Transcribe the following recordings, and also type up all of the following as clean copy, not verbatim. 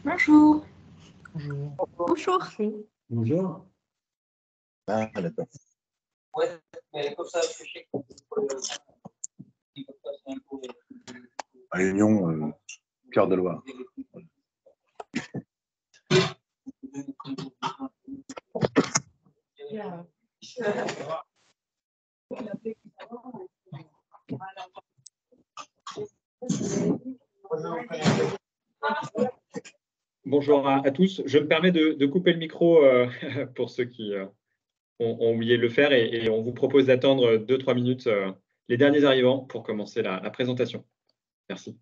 Bonjour. Bonjour. Bonjour. Bonjour. Ah, d'accord. À Union, Cœur de Loire. Bonjour à tous. Je me permets de couper le micro pour ceux qui ont oublié de le faire et on vous propose d'attendre 2-3 minutes les derniers arrivants pour commencer la présentation. Merci.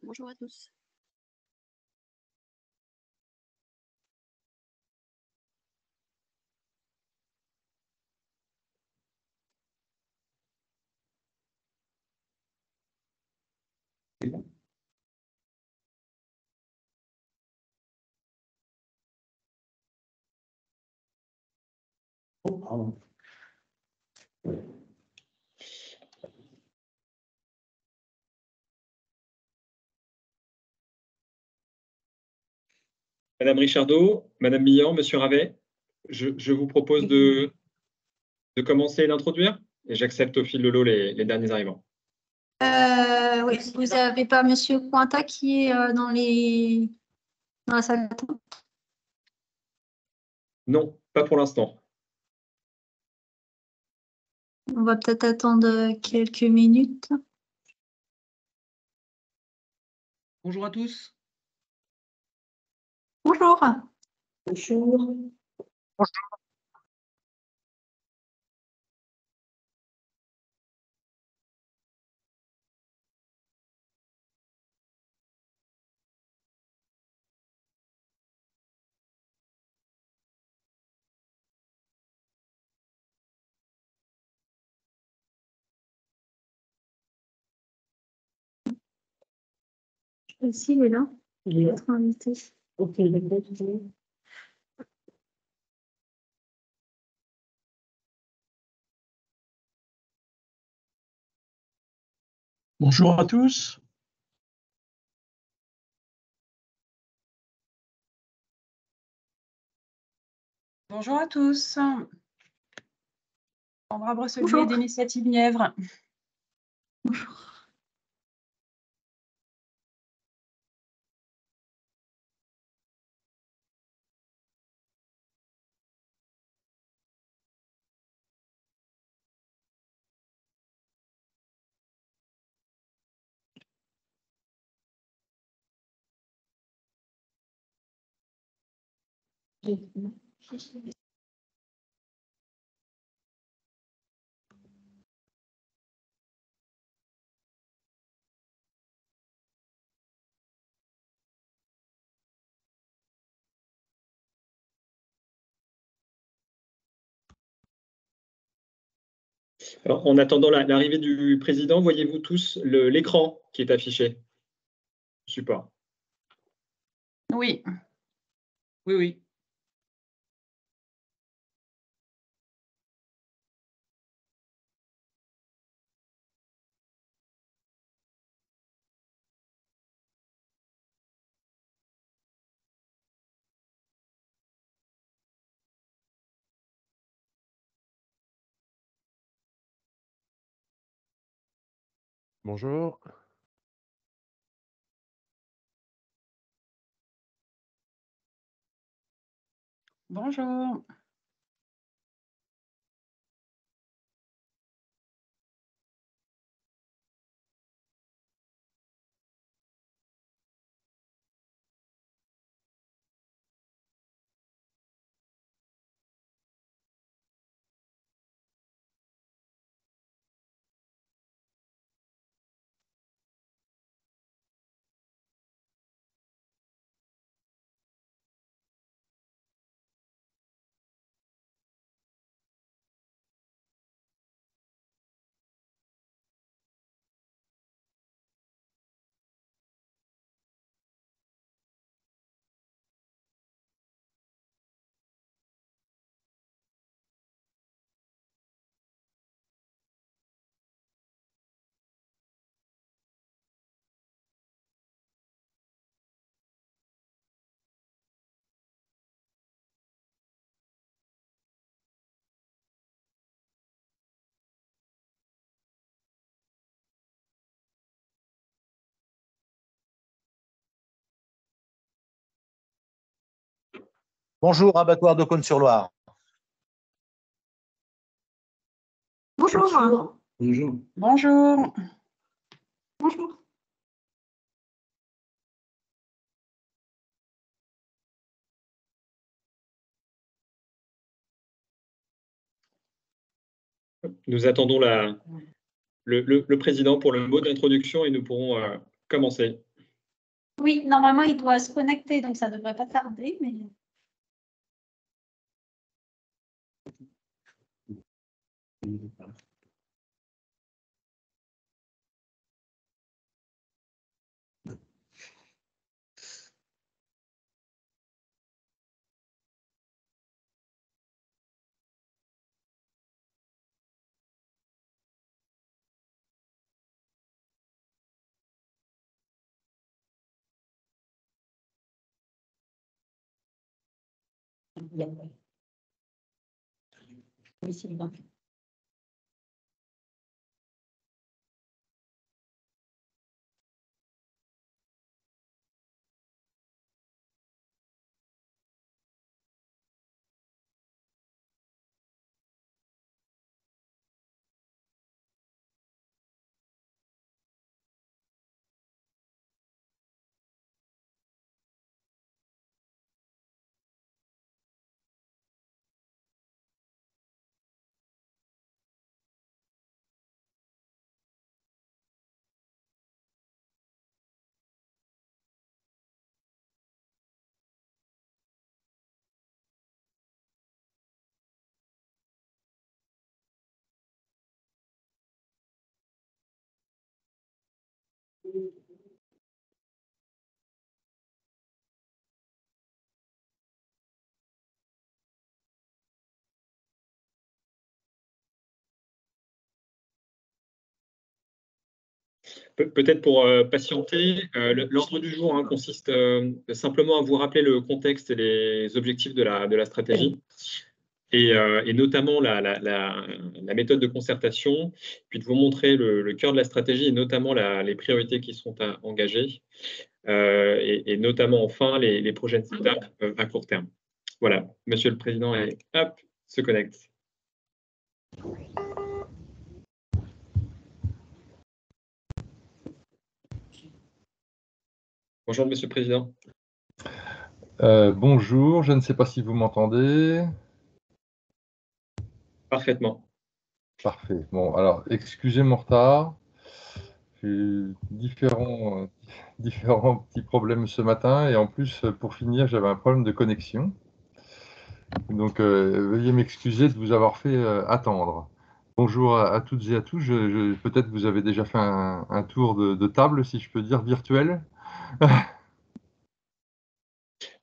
Bonjour à tous. Pardon. Madame Richardot, Madame Millan, Monsieur Ravet, je vous propose de commencer et d'introduire et j'accepte au fil de l'eau les derniers arrivants. Oui, vous n'avez pas Monsieur Cointa qui est dans la salle d'attente? Non, pas pour l'instant. On va peut-être attendre quelques minutes. Bonjour à tous. Bonjour. Bonjour. Ici, il est là. Il est là. Votre invité. Ok, d'accord. Bonjour à tous. Bonjour à tous. Sandra Bresselier Bonjour. d'Initiative Nièvre. Bonjour. Alors, en attendant l'arrivée du président, voyez-vous tous l'écran qui est affiché? Support. Oui. Oui, oui. Bonjour. Bonjour. Bonjour, abattoir de Cône-sur-Loire. Bonjour. Bonjour. Bonjour. Bonjour. Nous attendons le président pour le mot d'introduction et nous pourrons commencer. Oui, normalement, il doit se connecter, donc ça ne devrait pas tarder. Mais... Oui, Sylvain. Peut-être pour patienter, l'ordre du jour consiste simplement à vous rappeler le contexte et les objectifs de la stratégie, et notamment la méthode de concertation, puis de vous montrer le cœur de la stratégie et notamment les priorités qui sont engagées, et notamment enfin les prochaines étapes à court terme. Voilà, Monsieur le Président se connecte. Bonjour, Monsieur le Président. Bonjour, je ne sais pas si vous m'entendez. Parfaitement. Parfait. Bon, alors, excusez mon retard. J'ai eu différents petits problèmes ce matin et en plus, pour finir, j'avais un problème de connexion. Donc, veuillez m'excuser de vous avoir fait attendre. Bonjour à toutes et à tous. Peut-être que vous avez déjà fait un tour de table, si je peux dire, virtuel.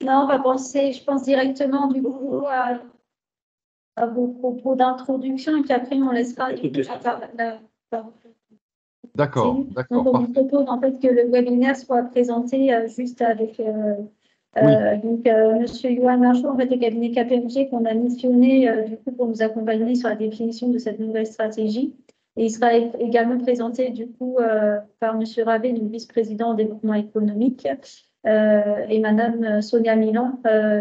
Non, on va penser, je pense directement du coup à vos propos d'introduction et puis après on laissera la parole. D'accord, Donc d'accord. on vous propose en fait que le webinaire soit présenté juste avec Monsieur Johan Marchand, en fait, le cabinet KPMG qu'on a missionné du coup pour nous accompagner sur la définition de cette nouvelle stratégie. Et il sera également présenté du coup par Monsieur Ravet, le vice-président en développement économique, et Madame Sonia Milan,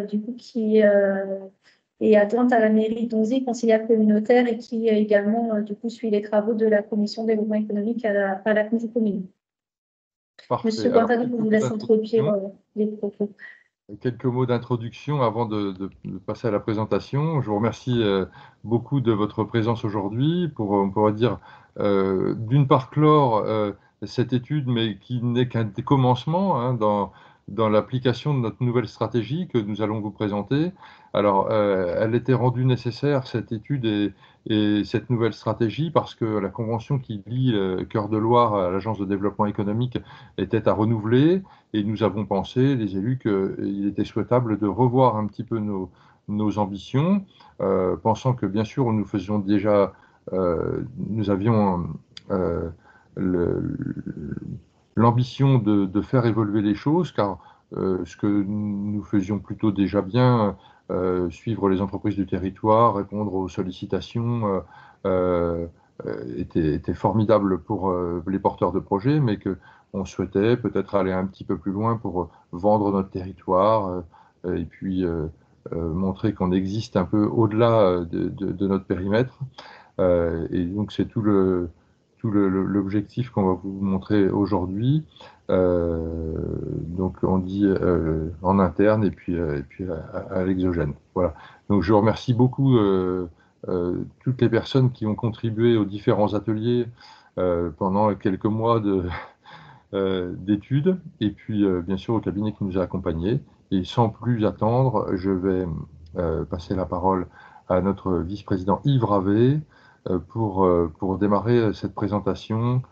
du coup qui est adjointe à la mairie d'Onzy, conseillère communautaire, et qui également du coup suit les travaux de la commission développement économique à la commune. Parfait. Monsieur Quentin, je vous laisse introduire les propos. Quelques mots d'introduction avant de passer à la présentation. Je vous remercie beaucoup de votre présence aujourd'hui pour, on pourrait dire, d'une part clore cette étude, mais qui n'est qu'un commencement dans l'application de notre nouvelle stratégie que nous allons vous présenter. Alors, elle était rendue nécessaire, cette étude et cette nouvelle stratégie, parce que la convention qui lie Cœur de Loire à l'Agence de développement économique était à renouveler. Et nous avons pensé, les élus, qu'il était souhaitable de revoir un petit peu nos ambitions, pensant que, bien sûr, nous faisions déjà, nous avions l'ambition de faire évoluer les choses, car ce que nous faisions plutôt déjà bien, suivre les entreprises du territoire, répondre aux sollicitations, était formidable pour les porteurs de projets, mais que on souhaitait peut-être aller un petit peu plus loin pour vendre notre territoire et puis montrer qu'on existe un peu au-delà de notre périmètre. Et donc, c'est tout l'objectif qu'on va vous montrer aujourd'hui. Donc, on dit en interne et puis à l'exogène. Voilà. Donc, je remercie beaucoup toutes les personnes qui ont contribué aux différents ateliers pendant quelques mois d'études, et puis bien sûr au cabinet qui nous a accompagnés. Et sans plus attendre, je vais passer la parole à notre vice-président Yves Ravet pour démarrer cette présentation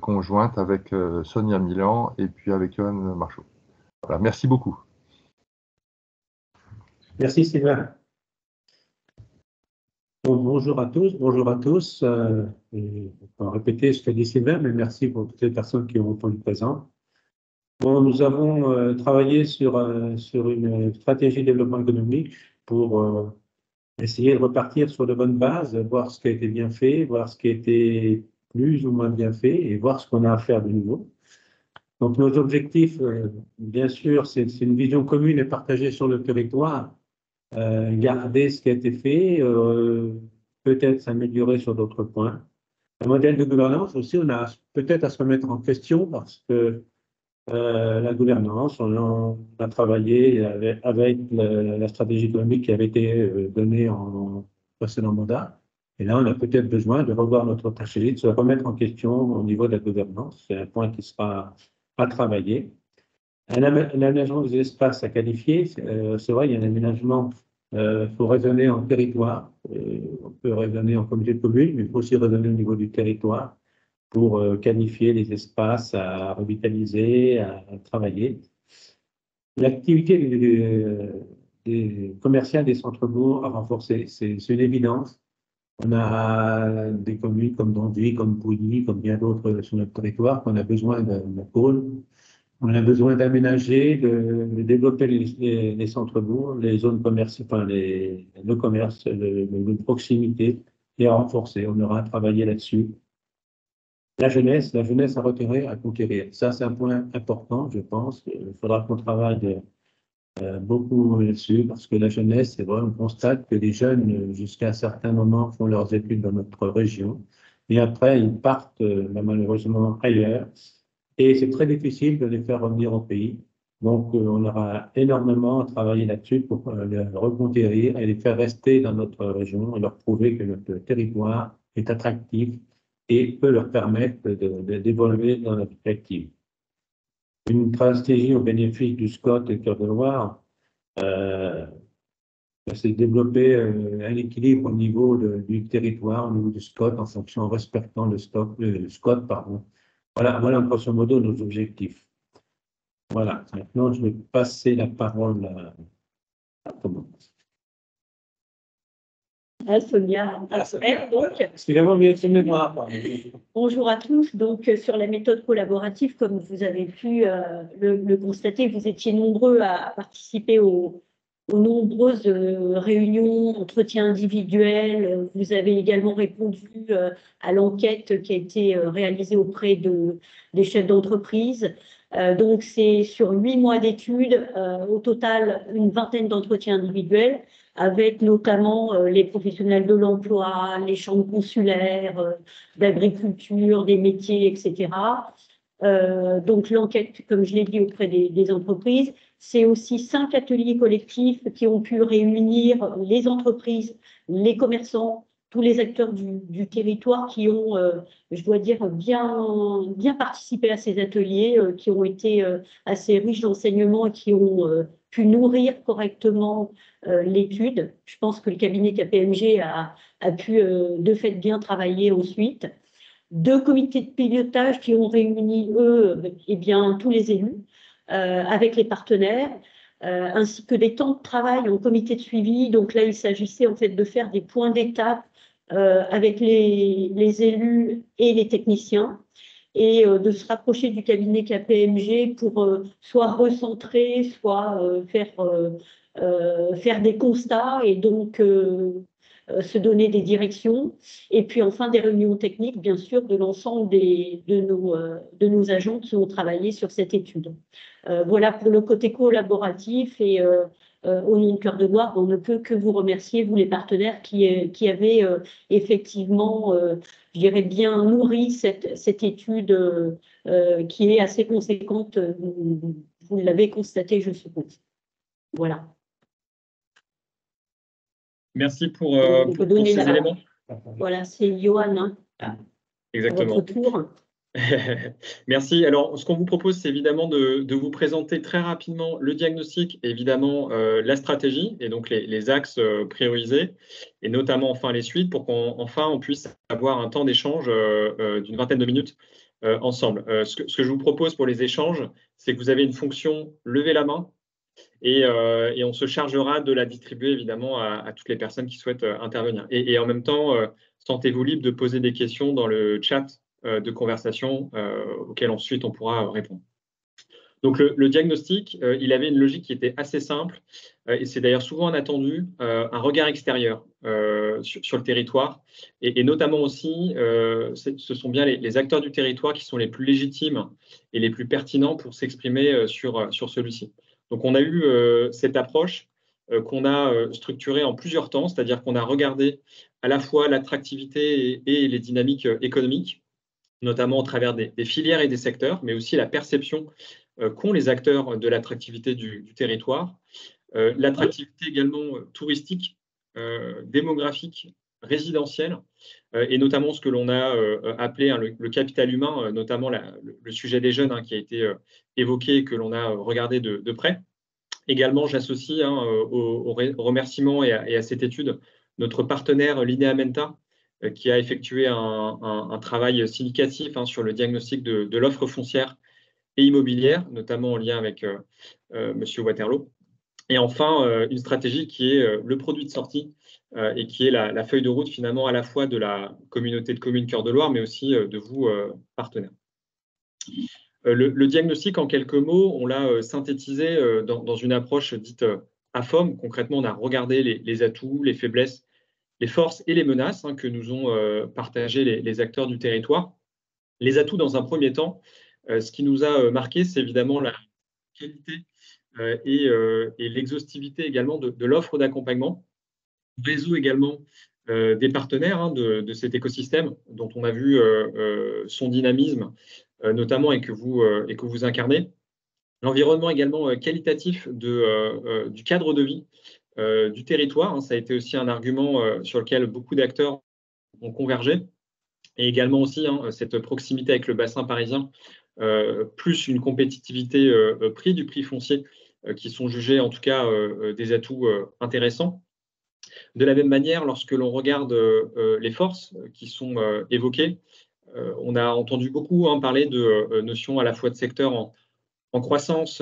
conjointe avec Sonia Milan et puis avec Johan Marchaud. Voilà, merci beaucoup. Merci Sylvain. Bonjour à tous, bonjour à tous. Et on va répéter ce qu'a dit Sylvain, mais merci pour toutes les personnes qui ont répondu présentes. Bon, nous avons travaillé sur une stratégie de développement économique pour essayer de repartir sur de bonnes bases, voir ce qui a été bien fait, voir ce qui a été plus ou moins bien fait et voir ce qu'on a à faire de nouveau. Donc nos objectifs, bien sûr, c'est une vision commune et partagée sur le territoire. Garder ce qui a été fait, peut-être s'améliorer sur d'autres points. Un modèle de gouvernance aussi, on a peut-être à se remettre en question parce que la gouvernance, on a travaillé avec la stratégie économique qui avait été donnée en précédent mandat. Et là, on a peut-être besoin de revoir notre stratégie, de se remettre en question au niveau de la gouvernance. C'est un point qui sera à travailler. Un aménagement des espaces à qualifier, c'est vrai, il y a un aménagement, il faut raisonner en territoire. On peut raisonner en communauté de communes, mais il faut aussi raisonner au niveau du territoire pour qualifier les espaces à revitaliser, à travailler. L'activité des commerciales des centres-bourgs à renforcer, c'est une évidence. On a des communes comme Dondy, comme Pouilly, comme bien d'autres sur notre territoire qu'on a besoin de pôle. On a besoin d'aménager, de développer les centres-bourgs, les zones commerciales, enfin le commerce de proximité et à renforcer. On aura à travailler là-dessus. La jeunesse à retenir, à conquérir. Ça, c'est un point important, je pense. Il faudra qu'on travaille beaucoup là-dessus parce que la jeunesse, c'est vrai, on constate que les jeunes, jusqu'à un certain moment, font leurs études dans notre région et après, ils partent malheureusement ailleurs. Et c'est très difficile de les faire revenir au pays. Donc, on aura énormément à travailler là-dessus pour les reconquérir et les faire rester dans notre région et leur prouver que notre territoire est attractif et peut leur permettre d'évoluer dans la perspective. Une stratégie au bénéfice du SCOT et Cœur de Loire, c'est de développer un équilibre au niveau du territoire, au niveau du SCOT, en respectant le SCOT, pardon. Voilà grosso modo nos objectifs. Voilà, maintenant je vais passer la parole à Thomas. Sonia, bonjour à tous. Donc, sur la méthode collaborative, comme vous avez pu le constater, vous étiez nombreux à participer aux nombreuses réunions, entretiens individuels. Vous avez également répondu à l'enquête qui a été réalisée auprès des chefs d'entreprise. Donc, c'est sur 8 mois d'études, au total une vingtaine d'entretiens individuels, avec notamment les professionnels de l'emploi, les chambres consulaires, d'agriculture, des métiers, etc. Donc, l'enquête, comme je l'ai dit, auprès des entreprises, c'est aussi 5 ateliers collectifs qui ont pu réunir les entreprises, les commerçants, tous les acteurs du territoire qui ont, je dois dire, bien participé à ces ateliers, qui ont été assez riches d'enseignements et qui ont pu nourrir correctement l'étude. Je pense que le cabinet KPMG a pu de fait bien travailler ensuite. 2 comités de pilotage qui ont réuni, eux, tous les élus, avec les partenaires, ainsi que des temps de travail en comité de suivi. Donc là, il s'agissait en fait de faire des points d'étape avec les élus et les techniciens et de se rapprocher du cabinet KPMG pour soit recentrer, soit faire des constats et donc se donner des directions. Et puis enfin des réunions techniques, bien sûr, de l'ensemble de nos agents qui ont travaillé sur cette étude. Voilà pour le côté collaboratif et au nom de Cœur de Loire, on ne peut que vous remercier, vous les partenaires qui avez effectivement, je dirais, bien nourri cette étude qui est assez conséquente. Vous l'avez constaté, je suppose. Voilà. Merci pour donner ces éléments. Voilà, c'est Johan, hein, Exactement. à votre tour. Merci. Alors, ce qu'on vous propose, c'est évidemment de vous présenter très rapidement le diagnostic et évidemment la stratégie et donc les axes priorisés et notamment enfin les suites pour qu'enfin on puisse avoir un temps d'échange d'une vingtaine de minutes ensemble. Ce que je vous propose pour les échanges, c'est que vous avez une fonction lever la main et on se chargera de la distribuer évidemment à toutes les personnes qui souhaitent intervenir. Et en même temps, sentez-vous libre de poser des questions dans le chat de conversation auxquelles ensuite on pourra répondre. Donc le diagnostic, il avait une logique qui était assez simple et c'est d'ailleurs souvent inattendu, un regard extérieur sur le territoire et notamment aussi, ce sont bien les acteurs du territoire qui sont les plus légitimes et les plus pertinents pour s'exprimer sur celui-ci. Donc on a eu cette approche qu'on a structurée en plusieurs temps, c'est-à-dire qu'on a regardé à la fois l'attractivité et les dynamiques économiques, notamment au travers des filières et des secteurs, mais aussi la perception qu'ont les acteurs de l'attractivité du territoire, l'attractivité également touristique, démographique, résidentielle, et notamment ce que l'on a appelé le capital humain, notamment le sujet des jeunes qui a été évoqué et que l'on a regardé de près. Également, j'associe au remerciement et à cette étude notre partenaire Linea Menta, qui a effectué un travail significatif sur le diagnostic de l'offre foncière et immobilière, notamment en lien avec M. Waterloo. Et enfin, une stratégie qui est le produit de sortie et qui est la feuille de route finalement à la fois de la communauté de communes Cœur de Loire, mais aussi de vous, partenaires. Le diagnostic, en quelques mots, on l'a synthétisé dans une approche dite AFOM. Concrètement, on a regardé les atouts, les faiblesses, les forces et les menaces que nous ont partagé les acteurs du territoire. Les atouts, dans un premier temps, ce qui nous a marqué, c'est évidemment la qualité et l'exhaustivité également de l'offre d'accompagnement. Réseau également des partenaires de cet écosystème dont on a vu son dynamisme, notamment et que vous incarnez. L'environnement également qualitatif du cadre de vie du territoire. Ça a été aussi un argument sur lequel beaucoup d'acteurs ont convergé. Et également aussi cette proximité avec le bassin parisien, plus une compétitivité prix du prix foncier, qui sont jugés en tout cas des atouts intéressants. De la même manière, lorsque l'on regarde les forces qui sont évoquées, on a entendu beaucoup parler de notions à la fois de secteur en croissance,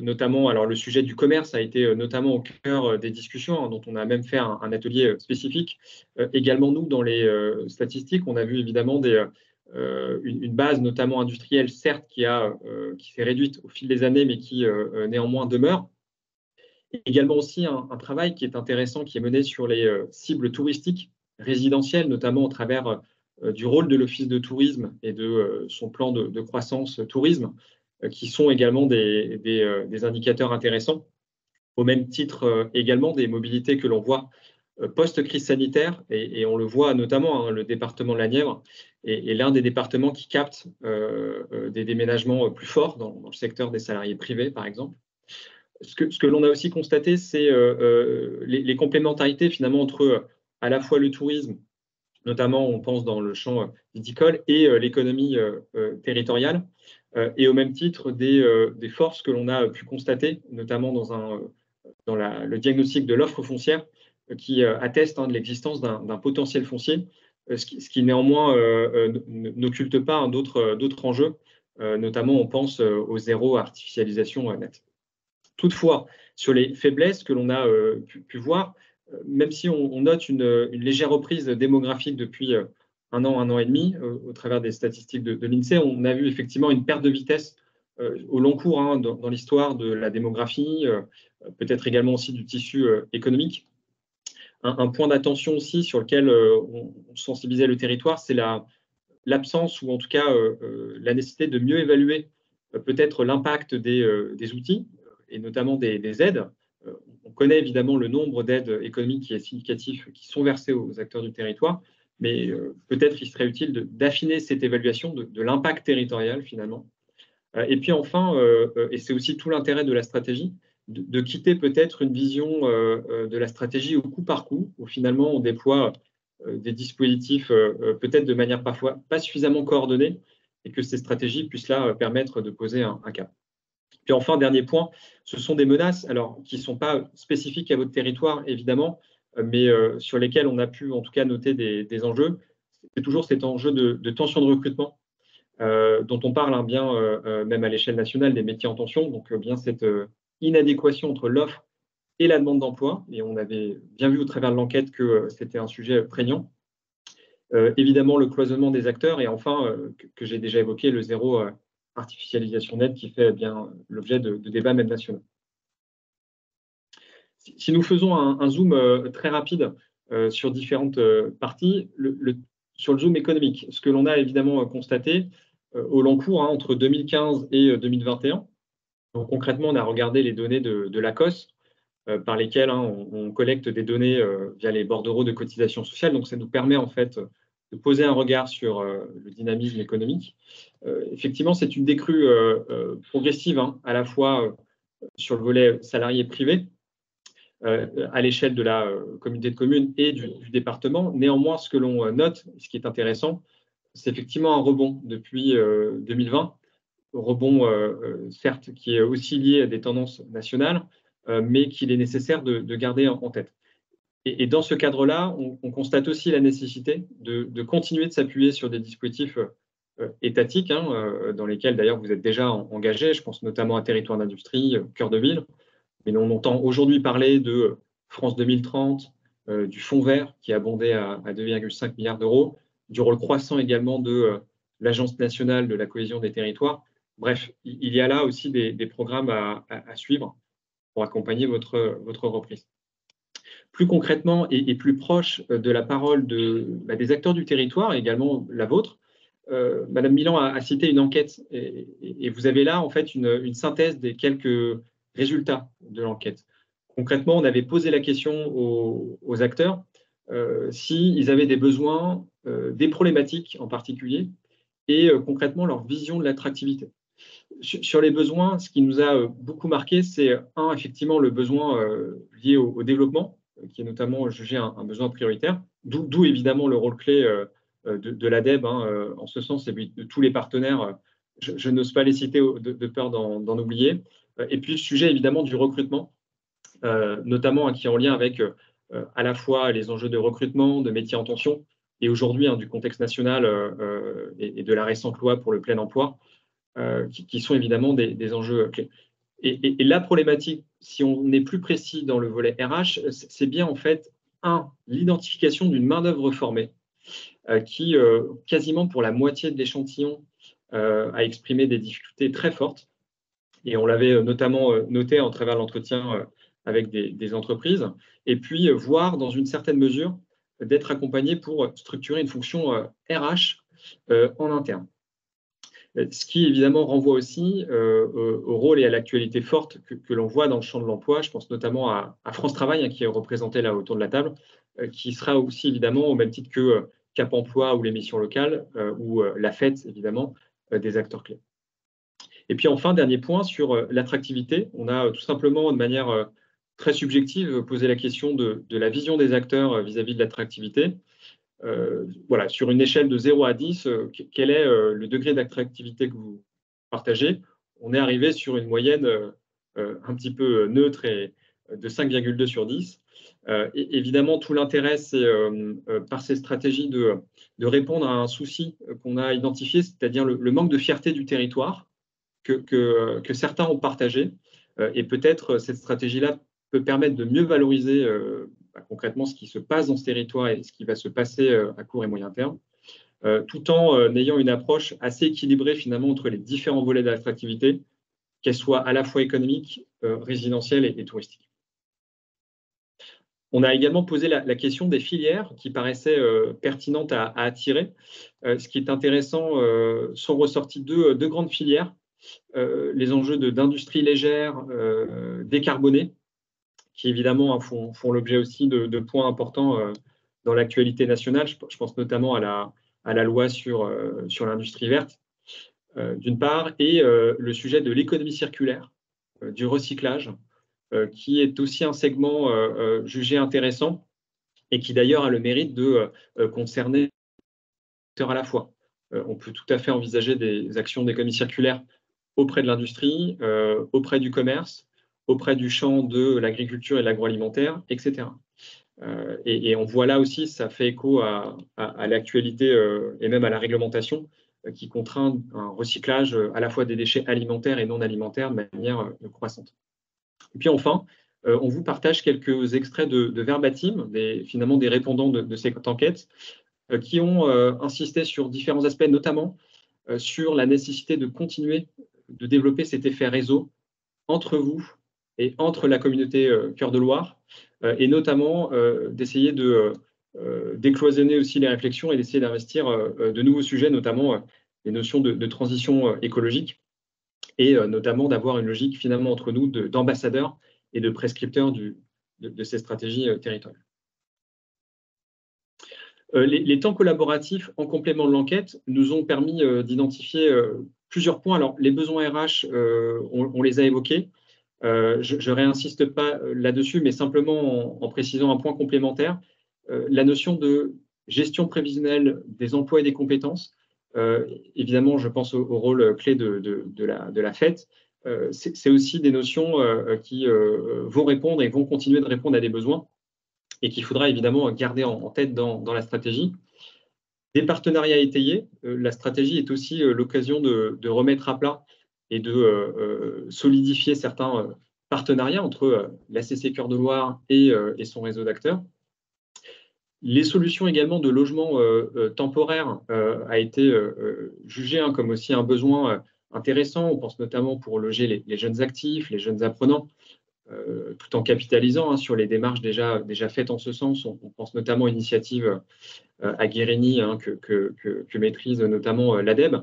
notamment, alors le sujet du commerce a été notamment au cœur des discussions, dont on a même fait un atelier spécifique. Également, nous, dans les statistiques, on a vu évidemment une base, notamment industrielle, certes, qui s'est réduite au fil des années, mais qui néanmoins demeure. Également aussi un travail qui est intéressant, qui est mené sur les cibles touristiques résidentielles, notamment au travers du rôle de l'Office de tourisme et de son plan de croissance tourisme, qui sont également des indicateurs intéressants. Au même titre également des mobilités que l'on voit post-crise sanitaire, et on le voit notamment, le département de la Nièvre est l'un des départements qui capte des déménagements plus forts dans le secteur des salariés privés, par exemple. Ce que l'on a aussi constaté, c'est les complémentarités finalement entre à la fois le tourisme, notamment on pense dans le champ viticole, et l'économie territoriale, et au même titre des forces que l'on a pu constater, notamment dans le diagnostic de l'offre foncière, qui atteste de l'existence d'un potentiel foncier, ce qui néanmoins n'occulte pas d'autres enjeux, notamment on pense au zéro artificialisation nette. Toutefois, sur les faiblesses que l'on a pu voir, même si on note une légère reprise démographique depuis un an et demi, au travers des statistiques de l'INSEE, on a vu effectivement une perte de vitesse au long cours dans l'histoire de la démographie, peut-être également aussi du tissu économique. Un point d'attention aussi sur lequel on sensibilisait le territoire, c'est l'absence ou en tout cas la nécessité de mieux évaluer peut-être l'impact des outils, et notamment des aides on connaît évidemment le nombre d'aides économiques qui est significatif, qui sont versées aux acteurs du territoire, mais peut-être il serait utile d'affiner cette évaluation de l'impact territorial finalement. Et puis enfin, et c'est aussi tout l'intérêt de la stratégie, de quitter peut-être une vision de la stratégie au coup par coup, où finalement on déploie des dispositifs peut-être de manière parfois pas suffisamment coordonnée, et que ces stratégies puissent là permettre de poser un cap. Puis enfin, dernier point, ce sont des menaces alors, qui ne sont pas spécifiques à votre territoire, évidemment, mais sur lesquelles on a pu en tout cas noter des enjeux. C'est toujours cet enjeu de tension de recrutement dont on parle bien même à l'échelle nationale des métiers en tension, donc bien cette inadéquation entre l'offre et la demande d'emploi, et on avait bien vu au travers de l'enquête que c'était un sujet prégnant. Évidemment, le cloisonnement des acteurs, et enfin, que j'ai déjà évoqué, le zéro artificialisation nette qui fait bien l'objet de débats même nationaux. Si nous faisons un zoom très rapide sur différentes parties, sur le zoom économique, ce que l'on a évidemment constaté au long cours entre 2015 et 2021, donc concrètement, on a regardé les données de l'ACOS, par lesquelles on collecte des données via les bordereaux de cotisation sociale, donc ça nous permet en fait de poser un regard sur le dynamisme économique. Effectivement, c'est une décrue progressive, à la fois sur le volet salarié privé, à l'échelle de la communauté de communes et du département. Néanmoins, ce que l'on note, ce qui est intéressant, c'est effectivement un rebond depuis 2020, rebond certes qui est aussi lié à des tendances nationales, mais qu'il est nécessaire de garder en tête. Et dans ce cadre-là, on constate aussi la nécessité de continuer de s'appuyer sur des dispositifs étatiques, dans lesquels d'ailleurs vous êtes déjà engagés. Je pense notamment à Territoire d'industrie, Cœur de Ville. Mais on entend aujourd'hui parler de France 2030, du Fonds vert qui est abondé à 2,5 milliards d'euros, du rôle croissant également de l'Agence nationale de la cohésion des territoires. Bref, il y a là aussi des programmes à suivre pour accompagner votre reprise. Plus concrètement et plus proche de la parole des acteurs du territoire, également la vôtre, Madame Milan a cité une enquête et vous avez là en fait une synthèse des quelques résultats de l'enquête. Concrètement, on avait posé la question aux acteurs s'ils avaient des besoins, des problématiques en particulier, et concrètement leur vision de l'attractivité. Sur les besoins, ce qui nous a beaucoup marqué, c'est effectivement le besoin lié au développement, qui est notamment jugé un besoin prioritaire, d'où évidemment le rôle clé de l'ADEB, en ce sens, et de tous les partenaires. Je n'ose pas les citer de peur d'en oublier. Et puis le sujet évidemment du recrutement, notamment qui est en lien avec à la fois les enjeux de recrutement, de métiers en tension, et aujourd'hui du contexte national et de la récente loi pour le plein emploi, qui sont évidemment des enjeux clés. Et la problématique, si on est plus précis dans le volet RH, c'est bien en fait, l'identification d'une main-d'œuvre formée qui, quasiment pour la moitié de l'échantillon, a exprimé des difficultés très fortes. Et on l'avait notamment noté en travers l'entretien avec des entreprises. Et puis, voire dans une certaine mesure, d'être accompagné pour structurer une fonction RH en interne. Ce qui, évidemment, renvoie aussi au rôle et à l'actualité forte que l'on voit dans le champ de l'emploi. Je pense notamment à France Travail, qui est représenté là autour de la table, qui sera aussi, évidemment, au même titre que Cap Emploi ou les missions locales, ou la FET, évidemment, des acteurs clés. Et puis, enfin, dernier point sur l'attractivité. On a tout simplement, de manière très subjective, posé la question de la vision des acteurs vis-à-vis de l'attractivité. Voilà, sur une échelle de 0 à 10, quel est le degré d'attractivité que vous partagez? On est arrivé sur une moyenne un petit peu neutre et de 5,2 sur 10. Et évidemment, tout l'intérêt, c'est par ces stratégies de répondre à un souci qu'on a identifié, c'est-à-dire le manque de fierté du territoire que certains ont partagé. Et peut-être cette stratégie-là peut permettre de mieux valoriser concrètement ce qui se passe dans ce territoire et ce qui va se passer à court et moyen terme, tout en ayant une approche assez équilibrée finalement entre les différents volets de l'attractivité, qu'elles soient à la fois économiques, résidentielles et touristiques. On a également posé la question des filières qui paraissaient pertinentes à attirer. Ce qui est intéressant, sont ressortis deux grandes filières, les enjeux d'industrie légère, décarbonée, qui évidemment font l'objet aussi de points importants dans l'actualité nationale. Je pense notamment à la loi sur l'industrie verte, d'une part, et le sujet de l'économie circulaire, du recyclage, qui est aussi un segment jugé intéressant et qui d'ailleurs a le mérite de concerner à la fois. On peut tout à fait envisager des actions d'économie circulaire auprès de l'industrie, auprès du commerce, auprès du champ de l'agriculture et de l'agroalimentaire, etc. Et on voit là aussi, ça fait écho à l'actualité et même à la réglementation qui contraint un recyclage à la fois des déchets alimentaires et non alimentaires de manière croissante. Et puis enfin, on vous partage quelques extraits de verbatim, finalement des répondants de cette enquête, qui ont insisté sur différents aspects, notamment sur la nécessité de continuer de développer cet effet réseau entre vous et entre la communauté Cœur de Loire, et notamment d'essayer de décloisonner aussi les réflexions et d'essayer d'investir de nouveaux sujets, notamment les notions de transition écologique, et notamment d'avoir une logique finalement entre nous d'ambassadeurs et de prescripteurs de ces stratégies territoriales. Les temps collaboratifs en complément de l'enquête nous ont permis d'identifier plusieurs points. Alors, les besoins RH, on les a évoqués. Je ne réinsiste pas là-dessus, mais simplement en précisant un point complémentaire. La notion de gestion prévisionnelle des emplois et des compétences, évidemment, je pense au rôle clé de la FET. C'est aussi des notions qui vont répondre et vont continuer de répondre à des besoins et qu'il faudra évidemment garder en tête dans la stratégie. Des partenariats étayés, la stratégie est aussi l'occasion de remettre à plat et de solidifier certains partenariats entre l'ACC Cœur de Loire et son réseau d'acteurs. Les solutions également de logement temporaire a été jugée comme aussi un besoin intéressant. On pense notamment pour loger les jeunes actifs, les jeunes apprenants, tout en capitalisant sur les démarches déjà faites en ce sens. On pense notamment à l'initiative à Guérini que maîtrise notamment l'ADEB.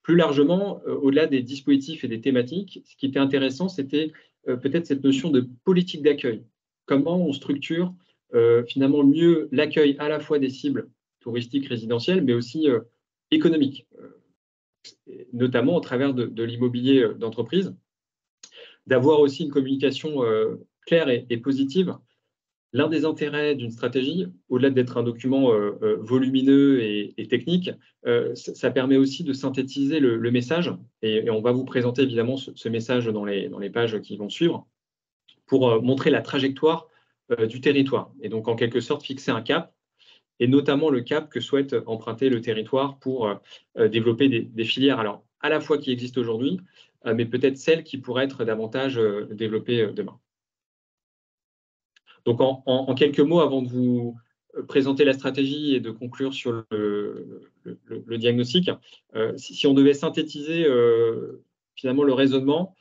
Plus largement, au-delà des dispositifs et des thématiques, ce qui était intéressant, c'était peut-être cette notion de politique d'accueil. Comment on structure finalement mieux l'accueil à la fois des cibles touristiques résidentielles, mais aussi économiques, notamment au travers de l'immobilier d'entreprise. D'avoir aussi une communication claire et positive. L'un des intérêts d'une stratégie, au-delà d'être un document volumineux et technique, ça permet aussi de synthétiser le message, et on va vous présenter évidemment ce message dans les pages qui vont suivre, pour montrer la trajectoire du territoire, et donc en quelque sorte fixer un cap, et notamment le cap que souhaite emprunter le territoire pour développer des filières, alors à la fois qui existent aujourd'hui, mais peut-être celles qui pourraient être davantage développées demain. Donc, en quelques mots, avant de vous présenter la stratégie et de conclure sur le diagnostic, si on devait synthétiser finalement le raisonnement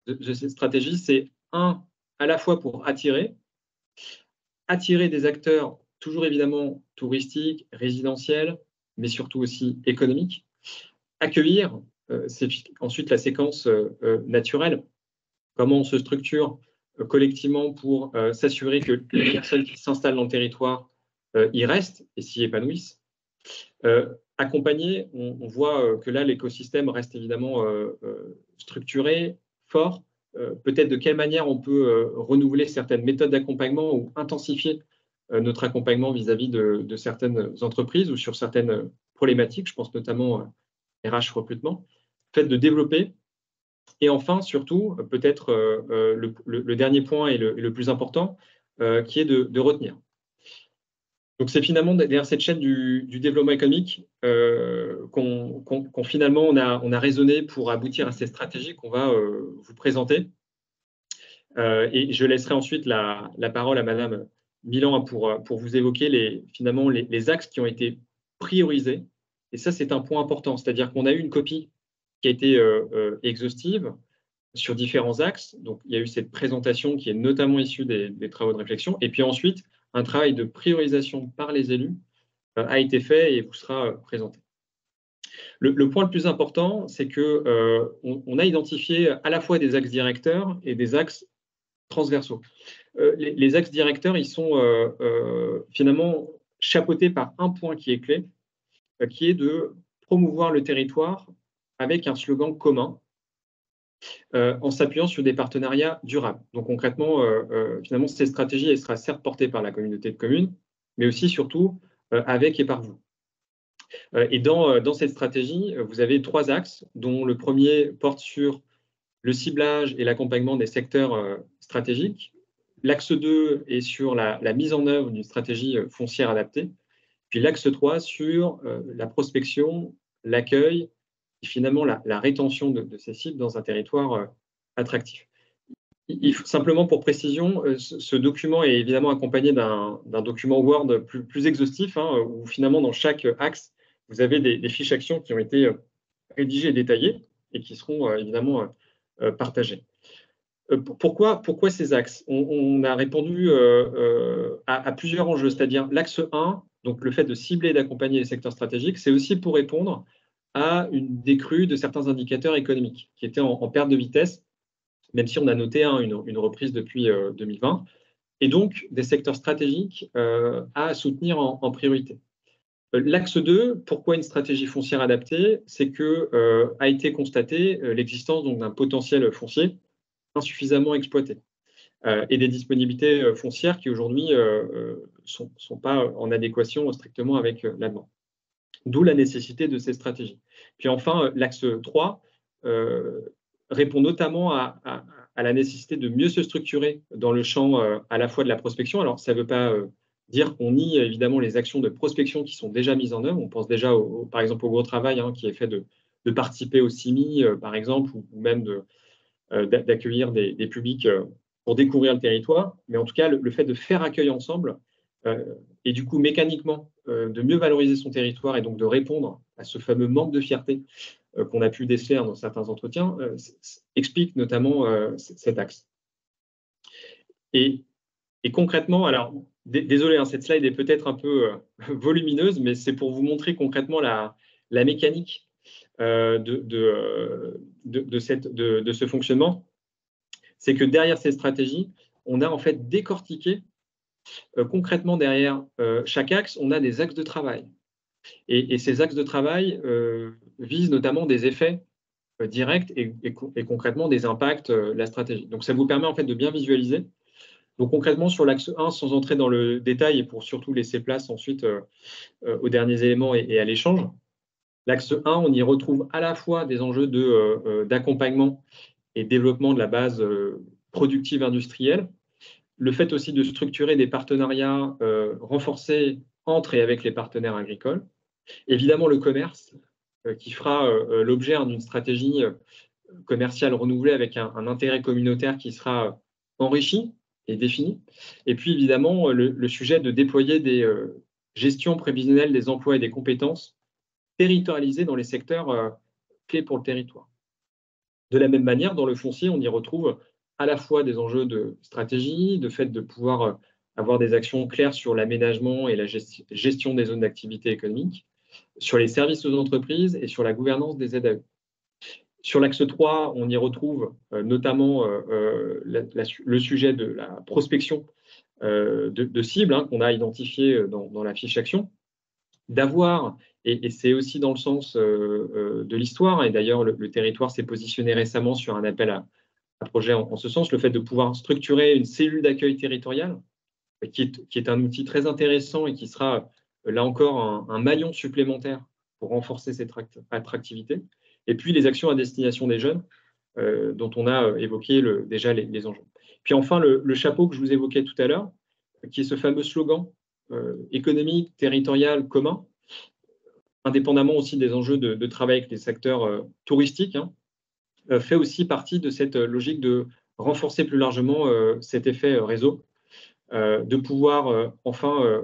de cette stratégie, c'est à la fois pour attirer des acteurs toujours évidemment touristiques, résidentiels, mais surtout aussi économiques, accueillir, c'est ensuite la séquence naturelle, comment on se structure collectivement pour s'assurer que les personnes qui s'installent dans le territoire y restent et s'y épanouissent. Accompagner, on voit que là, l'écosystème reste évidemment structuré, fort. Peut-être de quelle manière on peut renouveler certaines méthodes d'accompagnement ou intensifier notre accompagnement vis-à-vis de certaines entreprises ou sur certaines problématiques. Je pense notamment RH recrutement. Fait de développer. Et enfin, surtout, peut-être le dernier point et le plus important, qui est de retenir. Donc, c'est finalement derrière cette chaîne du développement économique qu'on finalement on a raisonné pour aboutir à ces stratégies qu'on va vous présenter. Et je laisserai ensuite la parole à Madame Milan pour vous évoquer finalement les axes qui ont été priorisés. Et ça, c'est un point important, c'est-à-dire qu'on a eu une copie qui a été exhaustive sur différents axes. Donc, il y a eu cette présentation qui est notamment issue des travaux de réflexion. Et puis ensuite, un travail de priorisation par les élus a été fait et vous sera présenté. Le point le plus important, c'est qu'on a identifié à la fois des axes directeurs et des axes transversaux. Les axes directeurs, ils sont finalement chapeautés par un point qui est clé, qui est de promouvoir le territoire avec un slogan commun, en s'appuyant sur des partenariats durables. Donc concrètement, finalement, cette stratégie, elle sera certes portée par la communauté de communes, mais aussi surtout avec et par vous. Et dans cette stratégie, vous avez 3 axes, dont le premier porte sur le ciblage et l'accompagnement des secteurs stratégiques. L'axe 2 est sur la mise en œuvre d'une stratégie foncière adaptée. Puis l'axe 3 sur la prospection, l'accueil et finalement la rétention de ces cibles dans un territoire attractif. Simplement pour précision, ce document est évidemment accompagné d'un document Word plus exhaustif, hein, où finalement dans chaque axe, vous avez des fiches actions qui ont été rédigées et détaillées et qui seront évidemment partagées. Pourquoi ces axes? On a répondu à plusieurs enjeux, c'est-à-dire l'axe 1, donc le fait de cibler et d'accompagner les secteurs stratégiques, c'est aussi pour répondre à une décrue de certains indicateurs économiques qui étaient en perte de vitesse, même si on a noté une reprise depuis 2020, et donc des secteurs stratégiques à soutenir en priorité. L'axe 2, pourquoi une stratégie foncière adaptée? C'est que a été constaté l'existence d'un potentiel foncier insuffisamment exploité et des disponibilités foncières qui aujourd'hui sont pas en adéquation strictement avec la demande. D'où la nécessité de ces stratégies. Puis enfin, l'axe 3 répond notamment à la nécessité de mieux se structurer dans le champ à la fois de la prospection. Alors, ça ne veut pas dire qu'on nie évidemment les actions de prospection qui sont déjà mises en œuvre. On pense déjà, par exemple, au gros travail qui est fait de participer au CIMI, par exemple, ou même d'accueillir des publics pour découvrir le territoire. Mais en tout cas, le fait de faire accueil ensemble et du coup, mécaniquement, de mieux valoriser son territoire et donc de répondre à ce fameux manque de fierté qu'on a pu déceler dans certains entretiens, explique notamment cet axe. Et concrètement, alors, désolé, cette slide est peut-être un peu volumineuse, mais c'est pour vous montrer concrètement la mécanique de ce fonctionnement. C'est que derrière ces stratégies, on a en fait décortiqué concrètement derrière chaque axe, on a des axes de travail. Et ces axes de travail visent notamment des effets directs et concrètement des impacts de la stratégie. Donc, ça vous permet en fait de bien visualiser. Donc, concrètement, sur l'axe 1, sans entrer dans le détail et pour surtout laisser place ensuite aux derniers éléments et à l'échange, l'axe 1, on y retrouve à la fois des enjeux d'accompagnement et développement de la base productive industrielle, le fait aussi de structurer des partenariats renforcés entre et avec les partenaires agricoles, évidemment le commerce qui fera l'objet d'une stratégie commerciale renouvelée avec un intérêt communautaire qui sera enrichi et défini, et puis évidemment le sujet de déployer des gestions prévisionnelles des emplois et des compétences territorialisées dans les secteurs clés pour le territoire. De la même manière, dans le foncier, on y retrouve à la fois des enjeux de stratégie, de fait de pouvoir avoir des actions claires sur l'aménagement et la gestion des zones d'activité économique, sur les services aux entreprises et sur la gouvernance des ZAE. Sur l'axe 3, on y retrouve notamment le sujet de la prospection de cibles qu'on a identifiées dans la fiche action, d'avoir, et c'est aussi dans le sens de l'histoire, et d'ailleurs le territoire s'est positionné récemment sur un appel à projet en ce sens, le fait de pouvoir structurer une cellule d'accueil territoriale, qui est un outil très intéressant et qui sera, là encore, un maillon supplémentaire pour renforcer cette attractivité. Et puis, les actions à destination des jeunes, dont on a évoqué déjà les enjeux. Puis enfin, le chapeau que je vous évoquais tout à l'heure, qui est ce fameux slogan économique, territorial, commun, indépendamment aussi des enjeux de travail avec les secteurs touristiques, fait aussi partie de cette logique de renforcer plus largement cet effet réseau, de pouvoir enfin,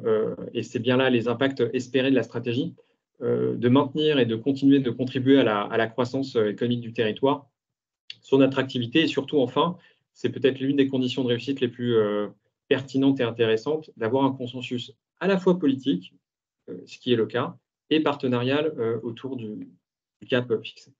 et c'est bien là les impacts espérés de la stratégie, de maintenir et de continuer de contribuer à la croissance économique du territoire, son attractivité et surtout enfin, c'est peut-être l'une des conditions de réussite les plus pertinentes et intéressantes, d'avoir un consensus à la fois politique, ce qui est le cas, et partenarial autour du cap fixé.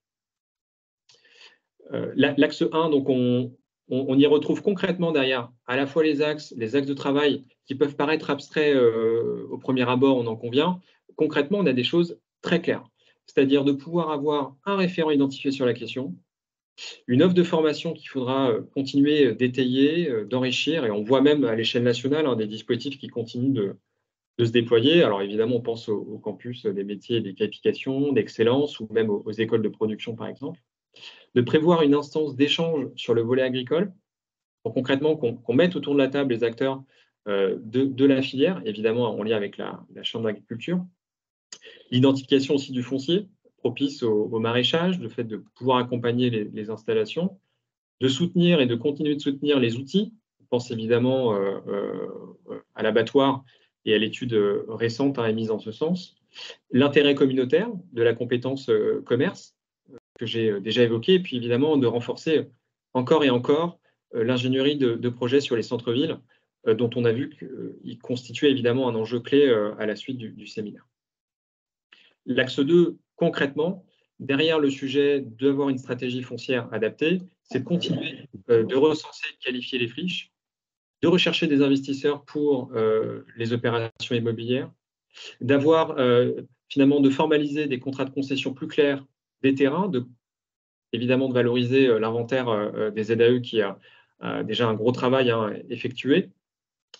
L'axe 1, donc on on y retrouve concrètement derrière à la fois les axes de travail qui peuvent paraître abstraits au premier abord, on en convient. Concrètement, on a des choses très claires, c'est-à-dire de pouvoir avoir un référent identifié sur la question, une offre de formation qu'il faudra continuer d'étayer, d'enrichir, et on voit même à l'échelle nationale des dispositifs qui continuent de se déployer. Alors évidemment, on pense au campus des métiers et des qualifications, d'excellence, ou même aux écoles de production, par exemple. De prévoir une instance d'échange sur le volet agricole, pour concrètement qu'on mette autour de la table les acteurs de la filière, évidemment en lien avec la Chambre d'agriculture. L'identification aussi du foncier, propice au maraîchage, le fait de pouvoir accompagner les installations, de soutenir et de continuer de soutenir les outils. On pense évidemment à l'abattoir et à l'étude récente émise en ce sens. L'intérêt communautaire de la compétence commerce, que j'ai déjà évoqué, et puis évidemment de renforcer encore et encore l'ingénierie de projets sur les centres-villes, dont on a vu qu'il constituait évidemment un enjeu clé à la suite du séminaire. L'axe 2, concrètement, derrière le sujet d'avoir une stratégie foncière adaptée, c'est de continuer de recenser et de qualifier les friches, de rechercher des investisseurs pour les opérations immobilières, d'avoir finalement de formaliser des contrats de concession plus clairs des terrains, évidemment de valoriser l'inventaire des ZAE qui a déjà un gros travail effectué,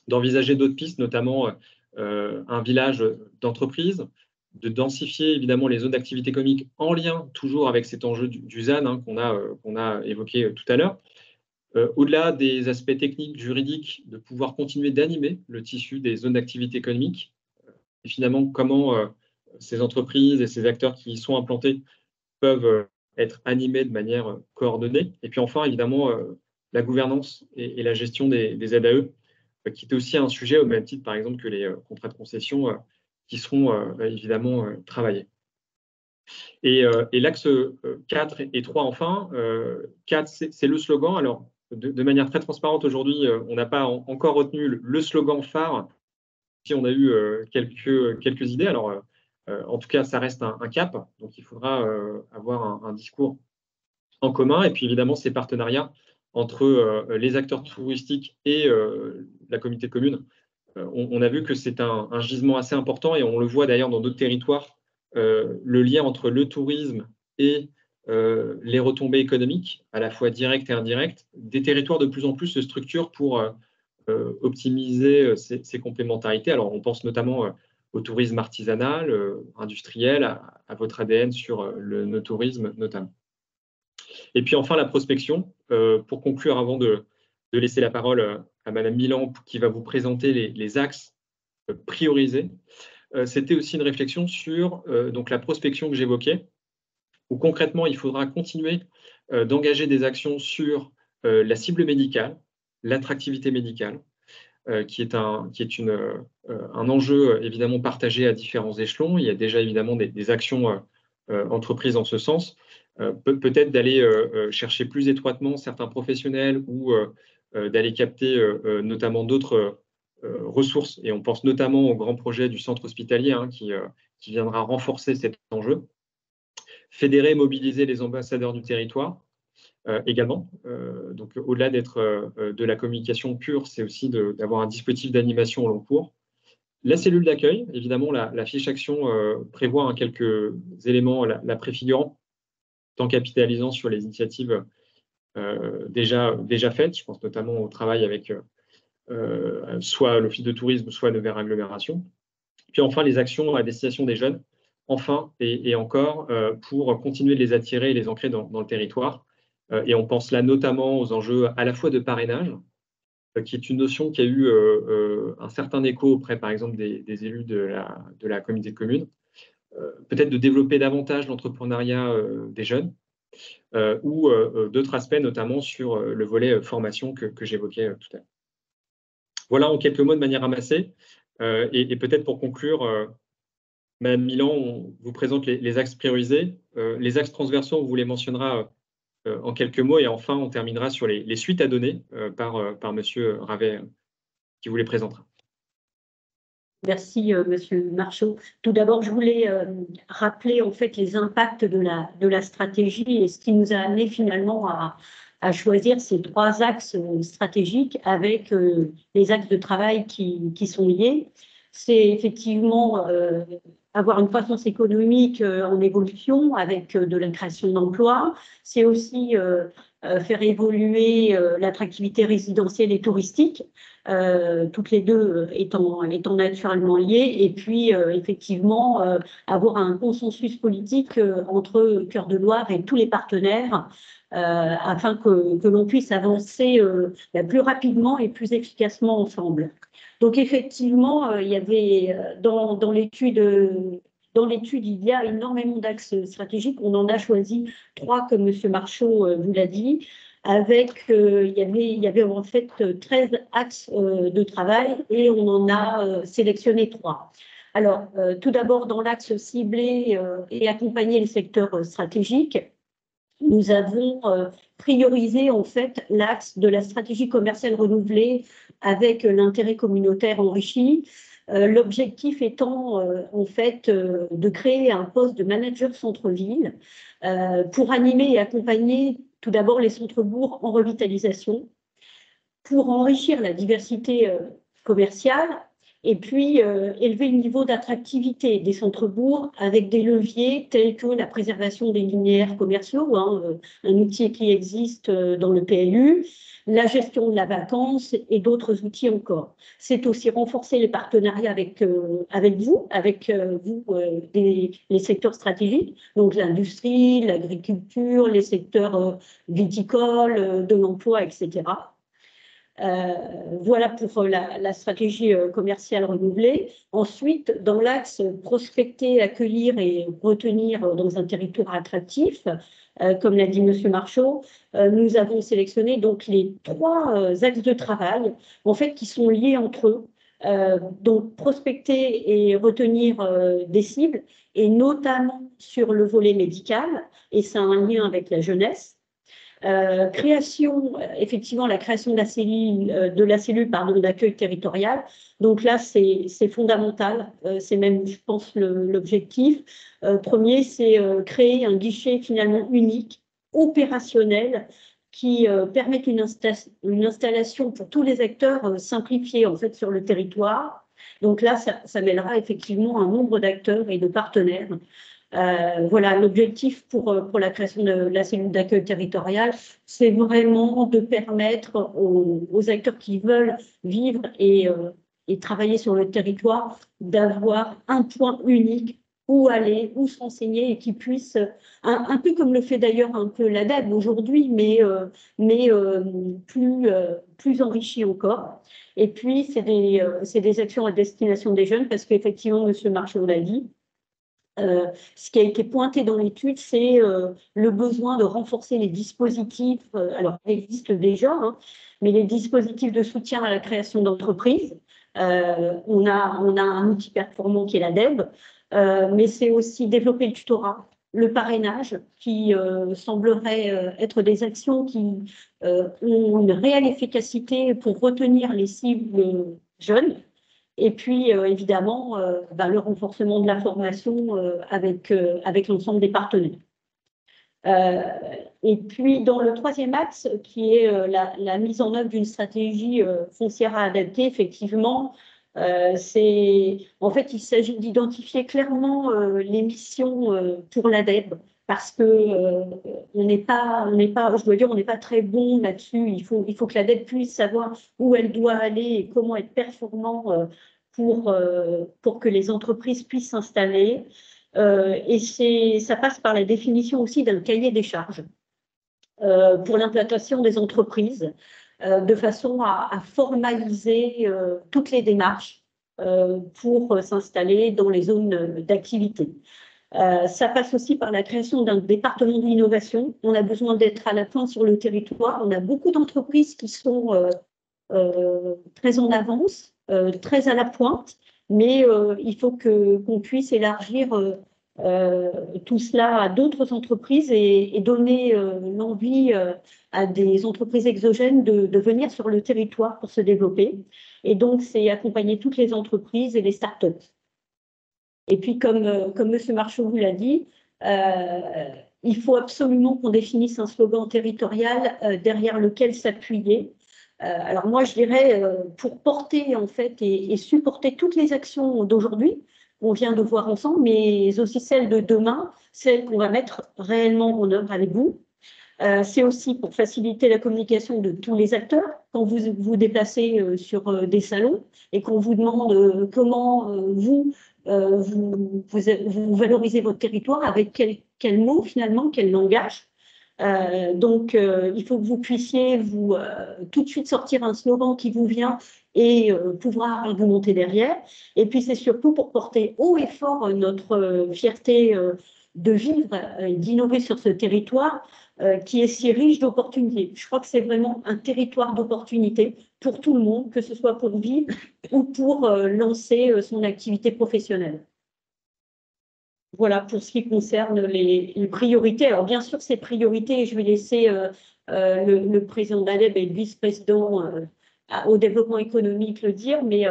d'envisager d'autres pistes, notamment un village d'entreprise, de densifier évidemment les zones d'activité économique en lien toujours avec cet enjeu du ZAN qu'on a évoqué tout à l'heure. Au-delà des aspects techniques, juridiques, de pouvoir continuer d'animer le tissu des zones d'activité économique, et finalement comment ces entreprises et ces acteurs qui y sont implantés peuvent être animés de manière coordonnée. Et puis enfin, évidemment, la gouvernance et la gestion des ZAE, qui est aussi un sujet au même titre, par exemple, que les contrats de concession qui seront évidemment travaillés. Et l'axe 4 et 3, enfin, 4, c'est le slogan. Alors, de manière très transparente, aujourd'hui, on n'a pas encore retenu le slogan phare. Si on a eu quelques idées, alors en tout cas, ça reste un cap. Donc, il faudra avoir un discours en commun. Et puis, évidemment, ces partenariats entre les acteurs touristiques et la communauté de communes. On a vu que c'est un gisement assez important et on le voit d'ailleurs dans d'autres territoires, le lien entre le tourisme et les retombées économiques, à la fois directes et indirectes. Des territoires de plus en plus se structurent pour optimiser ces complémentarités. Alors, on pense notamment au tourisme artisanal, industriel, à votre ADN sur le no-tourisme notamment. Et puis enfin, la prospection. Pour conclure, avant de laisser la parole à Madame Milan, qui va vous présenter les axes priorisés, c'était aussi une réflexion sur donc la prospection que j'évoquais, où concrètement, il faudra continuer d'engager des actions sur la cible médicale, l'attractivité médicale, qui est un enjeu évidemment partagé à différents échelons. Il y a déjà évidemment des actions entreprises en ce sens. Peut-être d'aller chercher plus étroitement certains professionnels ou d'aller capter notamment d'autres ressources. Et on pense notamment au grand projet du centre hospitalier qui viendra renforcer cet enjeu. Fédérer, mobiliser les ambassadeurs du territoire également. Donc, au-delà d'être de la communication pure, c'est aussi d'avoir un dispositif d'animation au long cours. La cellule d'accueil, évidemment, la fiche action prévoit quelques éléments, la préfigurant, en capitalisant sur les initiatives déjà faites. Je pense notamment au travail avec soit l'Office de tourisme, soit Nevers Agglomération. Puis enfin, les actions à destination des jeunes, enfin et encore, pour continuer de les attirer et les ancrer dans le territoire. Et on pense là notamment aux enjeux à la fois de parrainage, qui est une notion qui a eu un certain écho auprès, par exemple, des élus de la communauté de communes. Peut-être de développer davantage l'entrepreneuriat des jeunes, ou d'autres aspects, notamment sur le volet formation que j'évoquais tout à l'heure. Voilà en quelques mots de manière amassée. Et peut-être pour conclure, Madame Milan, on vous présente les axes priorisés. Les axes transversaux, on vous les mentionnera en quelques mots. Et enfin, on terminera sur les suites à donner par Monsieur Ravet, qui vous les présentera. Merci, Monsieur Marchot. Tout d'abord, je voulais rappeler en fait les impacts de la stratégie et ce qui nous a amené finalement à choisir ces 3 axes stratégiques avec les axes de travail qui sont liés. C'est effectivement avoir une croissance économique en évolution avec de la création d'emplois. C'est aussi faire évoluer l'attractivité résidentielle et touristique, toutes les deux étant naturellement liées. Et puis, effectivement, avoir un consensus politique entre Cœur de Loire et tous les partenaires afin que l'on puisse avancer plus rapidement et plus efficacement ensemble. Donc effectivement, il y avait dans l'étude, il y a énormément d'axes stratégiques. On en a choisi 3, comme M. Marchaud vous l'a dit, avec il y avait en fait 13 axes de travail et on en a sélectionné 3. Alors, tout d'abord, dans l'axe ciblé et accompagner les secteurs stratégiques, nous avons priorisé en fait l'axe de la stratégie commerciale renouvelée avec l'intérêt communautaire enrichi. L'objectif étant en fait de créer un poste de manager centre-ville pour animer et accompagner tout d'abord les centres-bourgs en revitalisation, pour enrichir la diversité commerciale et puis élever le niveau d'attractivité des centres-bourgs avec des leviers tels que la préservation des linéaires commerciaux, un outil qui existe dans le PLU, la gestion de la vacance et d'autres outils encore. C'est aussi renforcer les partenariats avec vous, les secteurs stratégiques, donc l'industrie, l'agriculture, les secteurs viticoles, de l'emploi, etc. Voilà pour la stratégie commerciale renouvelée. Ensuite, dans l'axe prospecter, accueillir et retenir dans un territoire attractif, comme l'a dit M. Marchaud, nous avons sélectionné donc les 3 axes de travail en fait, qui sont liés entre eux. Donc, prospecter et retenir des cibles, et notamment sur le volet médical, et ça a un lien avec la jeunesse. Effectivement, la création de la cellule d'accueil territorial. Donc là, c'est fondamental. C'est même, je pense, l'objectif. Premier, c'est créer un guichet finalement unique, opérationnel, qui permette une installation pour tous les acteurs simplifiée en fait sur le territoire. Donc là, ça mêlera effectivement un nombre d'acteurs et de partenaires. Voilà, l'objectif pour la création de la cellule d'accueil territoriale, c'est vraiment de permettre aux acteurs qui veulent vivre et travailler sur le territoire d'avoir un point unique où aller, où s'enseigner et qui puissent, un peu comme le fait d'ailleurs un peu l'ADEME aujourd'hui, mais plus enrichi encore. Et puis, c'est des actions à destination des jeunes parce qu'effectivement, M. Marchaud l'a dit, ce qui a été pointé dans l'étude, c'est le besoin de renforcer les dispositifs, alors il existe déjà, mais les dispositifs de soutien à la création d'entreprises. On a un outil performant qui est l'ADEB, mais c'est aussi développer le tutorat, le parrainage, qui semblerait être des actions qui ont une réelle efficacité pour retenir les cibles jeunes. Et puis, évidemment, le renforcement de la formation avec l'ensemble des partenaires. Et puis, dans le 3e axe, qui est la mise en œuvre d'une stratégie foncière à adapter, effectivement, en fait, il s'agit d'identifier clairement les missions pour l'ADEB, parce que on n'est pas, je dois dire, on n'est pas très bon là-dessus. Il faut que l'ADEB puisse savoir où elle doit aller et comment être performant pour que les entreprises puissent s'installer. Et ça passe par la définition aussi d'un cahier des charges pour l'implantation des entreprises, de façon à formaliser toutes les démarches pour s'installer dans les zones d'activité. Ça passe aussi par la création d'un département d'innovation. On a besoin d'être à la pointe sur le territoire. On a beaucoup d'entreprises qui sont très en avance, très à la pointe, mais il faut qu'on puisse élargir tout cela à d'autres entreprises et donner l'envie à des entreprises exogènes de venir sur le territoire pour se développer. Et donc, c'est accompagner toutes les entreprises et les startups. Et puis, comme M. Marchaud vous l'a dit, il faut absolument qu'on définisse un slogan territorial derrière lequel s'appuyer. Alors moi, je dirais, pour porter en fait et supporter toutes les actions d'aujourd'hui, qu'on vient de voir ensemble, mais aussi celles de demain, celles qu'on va mettre réellement en œuvre avec vous. C'est aussi pour faciliter la communication de tous les acteurs. Quand vous vous déplacez sur des salons et qu'on vous demande comment vous valorisez votre territoire, avec quel mot finalement, quel langage. Donc, il faut que vous puissiez tout de suite sortir un slogan qui vous vient et pouvoir argumenter derrière. Et puis, c'est surtout pour porter haut et fort notre fierté de vivre et d'innover sur ce territoire qui est si riche d'opportunités. Je crois que c'est vraiment un territoire d'opportunités pour tout le monde, que ce soit pour vivre ou pour lancer son activité professionnelle. Voilà pour ce qui concerne les priorités. Alors, bien sûr, ces priorités, je vais laisser le président d'ADEB et le vice-président au développement économique le dire, mais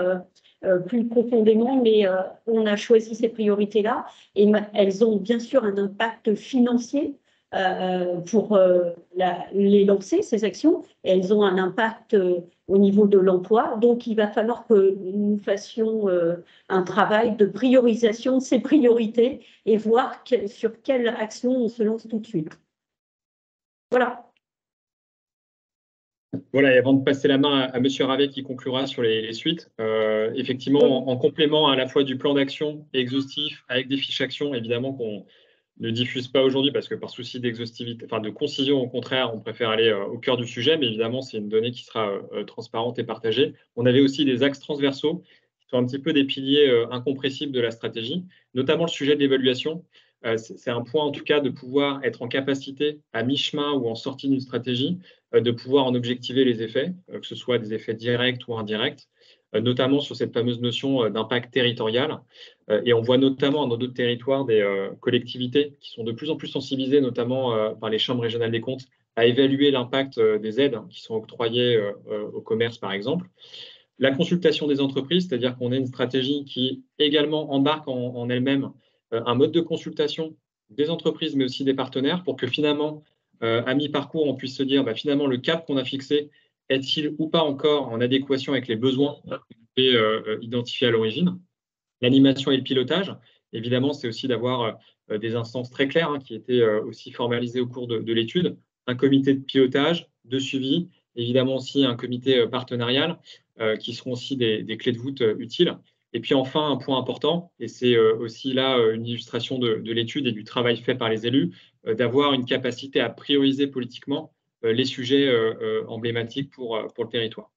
plus profondément, mais on a choisi ces priorités-là et elles ont bien sûr un impact financier pour les lancer, ces actions, et elles ont un impact au niveau de l'emploi. Donc, il va falloir que nous fassions un travail de priorisation de ces priorités et voir sur quelle action on se lance tout de suite. Voilà. Voilà, et avant de passer la main à M. Ravet qui conclura sur les suites, effectivement, en complément à la fois du plan d'action exhaustif avec des fiches actions, évidemment qu'on ne diffuse pas aujourd'hui parce que par souci d'exhaustivité, enfin de concision, au contraire, on préfère aller au cœur du sujet, mais évidemment, c'est une donnée qui sera transparente et partagée. On avait aussi des axes transversaux qui sont un petit peu des piliers incompressibles de la stratégie, notamment le sujet de l'évaluation. C'est un point, en tout cas, de pouvoir être en capacité, à mi-chemin ou en sortie d'une stratégie, de pouvoir en objectiver les effets, que ce soit des effets directs ou indirects, notamment sur cette fameuse notion d'impact territorial. Et on voit notamment dans d'autres territoires des collectivités qui sont de plus en plus sensibilisées, notamment par les chambres régionales des comptes, à évaluer l'impact des aides qui sont octroyées au commerce, par exemple. La consultation des entreprises, c'est-à-dire qu'on a une stratégie qui également embarque en elle-même un mode de consultation des entreprises, mais aussi des partenaires, pour que finalement, à mi-parcours, on puisse se dire, finalement, le cap qu'on a fixé est-il ou pas encore en adéquation avec les besoins identifiés à l'origine? L'animation et le pilotage, évidemment, c'est aussi d'avoir des instances très claires qui étaient aussi formalisées au cours de l'étude, un comité de pilotage, de suivi, évidemment aussi un comité partenarial qui seront aussi des clés de voûte utiles. Et puis enfin, un point important, et c'est aussi là une illustration de l'étude et du travail fait par les élus, d'avoir une capacité à prioriser politiquement les sujets emblématiques pour le territoire.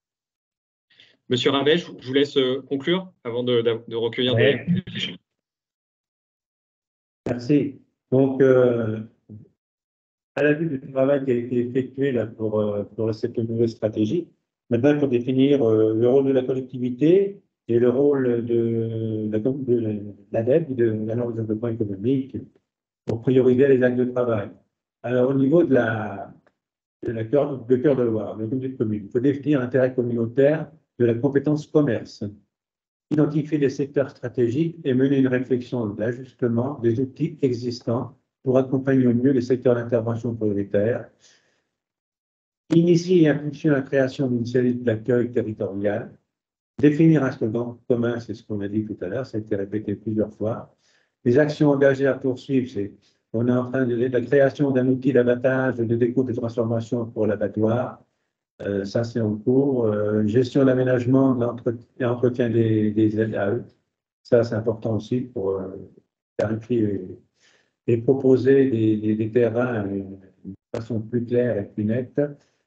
Monsieur Ravet, je vous laisse conclure avant de recueillir des questions. Merci. Donc, à la vue du travail qui a été effectué là, pour cette nouvelle stratégie, maintenant il faut définir le rôle de la collectivité et le rôle de l'ADEB, de l'Agence de développement économique, pour prioriser les actes de travail. Alors, au niveau de cœur de Loire, de la communauté de communes, il faut définir l'intérêt communautaire de la compétence commerce, identifier les secteurs stratégiques et mener une réflexion d'ajustement des outils existants pour accompagner au mieux les secteurs d'intervention prioritaires, initier et impulser la création d'une cellule d'accueil territoriale, définir un slogan commun, c'est ce qu'on a dit tout à l'heure, ça a été répété plusieurs fois. Les actions engagées à poursuivre, on est en train de la création d'un outil d'abattage, de découpe de transformation pour l'abattoir. Ça, c'est en cours. Gestion d'aménagement et entretien des ZAE. Ça, c'est important aussi pour clarifier et proposer des terrains de façon plus claire et plus nette.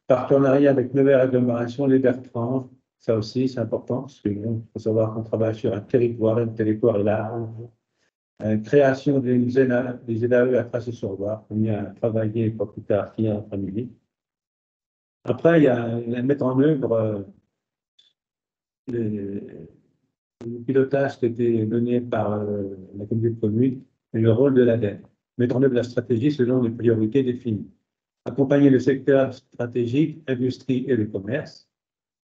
Partenariat avec Nevers Agglomération, les Bertrands. Ça aussi, c'est important parce qu'il faut savoir qu'on travaille sur un territoire large. Création des ZAE à Traces-sur-Loire. On y a travaillé pas plus tard hier après-midi. Après, il y a mettre en œuvre le pilotage qui a été donné par la communauté de communes et le rôle de l'ADEME. Mettre en œuvre la stratégie selon les priorités définies. Accompagner le secteur stratégique, industrie et le commerce.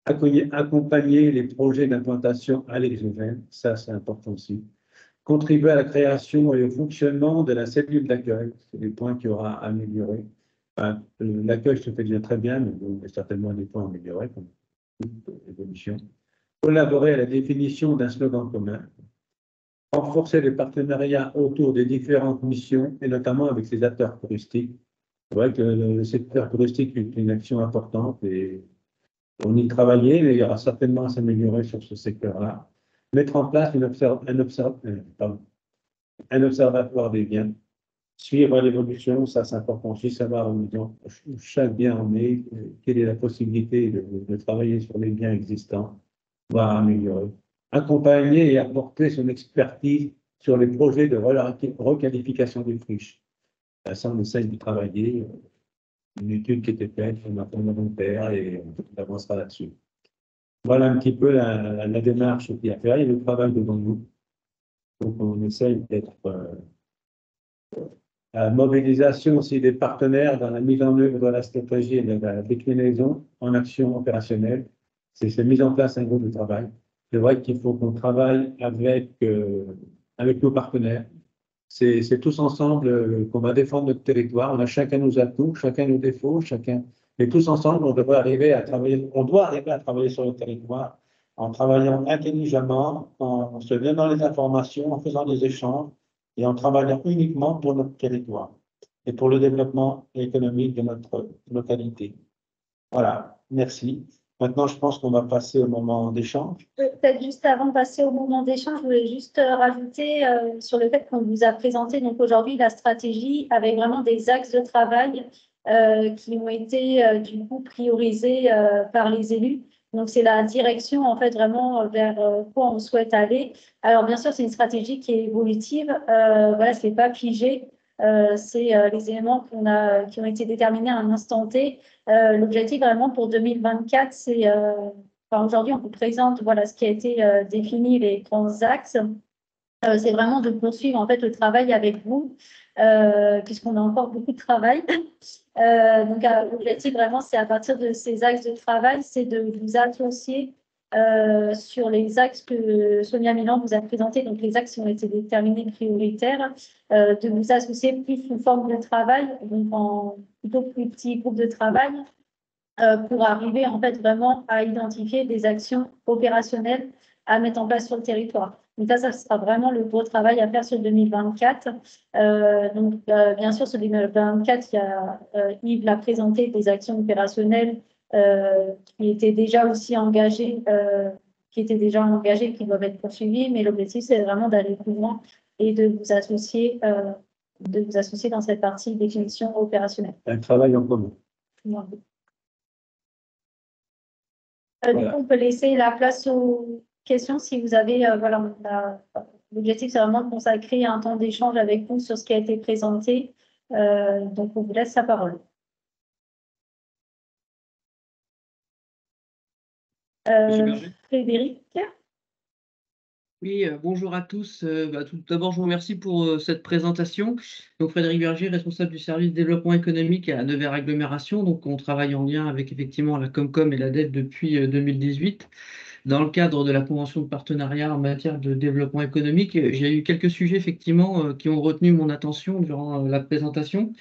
Accompagner les projets d'implantation à l'exogène, ça c'est important aussi. contribuer à la création et au fonctionnement de la cellule d'accueil. C'est des points qu'il y aura à améliorer. Enfin, l'accueil se fait déjà très bien, mais il y a certainement des points à améliorer, comme toute évolution. Collaborer à la définition d'un slogan commun. Renforcer les partenariats autour des différentes missions, et notamment avec les acteurs touristiques. C'est vrai que le secteur touristique est une action importante et on y travaillait, mais il y aura certainement à s'améliorer sur ce secteur-là. Mettre en place un observatoire des biens. Suivre l'évolution, ça c'est important aussi, savoir où chaque bien en est, quelle est la possibilité de travailler sur les biens existants, voire améliorer. Accompagner et apporter son expertise sur les projets de requalification des friches. Ça, on essaye de travailler. Une étude qui était faite, on a fait un volontaire et on avancera là-dessus. Voilà un petit peu la démarche qu'il y a à faire. Il y a le travail devant nous. Donc, on essaye d'être à la mobilisation aussi des partenaires dans la mise en œuvre de la stratégie et de la déclinaison en action opérationnelle. C'est mise en place un groupe de travail. C'est vrai qu'il faut qu'on travaille avec nos partenaires. C'est tous ensemble qu'on va défendre notre territoire. On a chacun nos atouts, chacun nos défauts, et tous ensemble, on doit arriver à travailler sur le territoire en travaillant intelligemment, en se donnant les informations, en faisant des échanges et en travaillant uniquement pour notre territoire et pour le développement économique de notre localité. Voilà, merci. Maintenant, je pense qu'on va passer au moment d'échange. Peut-être juste avant de passer au moment d'échange, je voulais juste rajouter sur le fait qu'on vous a présenté donc aujourd'hui la stratégie avec vraiment des axes de travail qui ont été du coup priorisés par les élus. Donc, c'est la direction, en fait, vraiment vers quoi on souhaite aller. Alors, bien sûr, c'est une stratégie qui est évolutive. Voilà, ce n'est pas figé. C'est les éléments qui ont été déterminés à un instant T. L'objectif, vraiment, pour 2024, c'est... Enfin, aujourd'hui, on vous présente voilà, ce qui a été défini, les grands axes. C'est vraiment de poursuivre, en fait, le travail avec vous, puisqu'on a encore beaucoup de travail. Donc, l'objectif vraiment, c'est à partir de ces axes de travail, c'est de vous associer sur les axes que Sonia Milan vous a présentés, donc les axes qui ont été déterminés prioritaires, de vous associer plus sous forme de travail, donc en plutôt plus petits groupes de travail, pour arriver en fait vraiment à identifier des actions opérationnelles à mettre en place sur le territoire. Donc ça sera vraiment le gros travail à faire sur 2024. Bien sûr, sur 2024, Yves l'a présenté des actions opérationnelles qui étaient déjà aussi engagées, qui doivent être poursuivies, mais l'objectif, c'est vraiment d'aller plus loin et de vous associer dans cette partie définition opérationnelle. Un travail en commun. Voilà. Du coup, on peut laisser la place aux questions si vous avez. L'objectif, c'est vraiment de consacrer un temps d'échange avec vous sur ce qui a été présenté. Donc, on vous laisse la parole. Frédéric. Oui, bonjour à tous. Tout d'abord, je vous remercie pour cette présentation. Donc, Frédéric Berger, responsable du service développement économique à Nevers Agglomération. Donc, on travaille en lien avec effectivement la Comcom et la DEF depuis 2018. Dans le cadre de la convention de partenariat en matière de développement économique, j'ai eu quelques sujets effectivement qui ont retenu mon attention durant la présentation,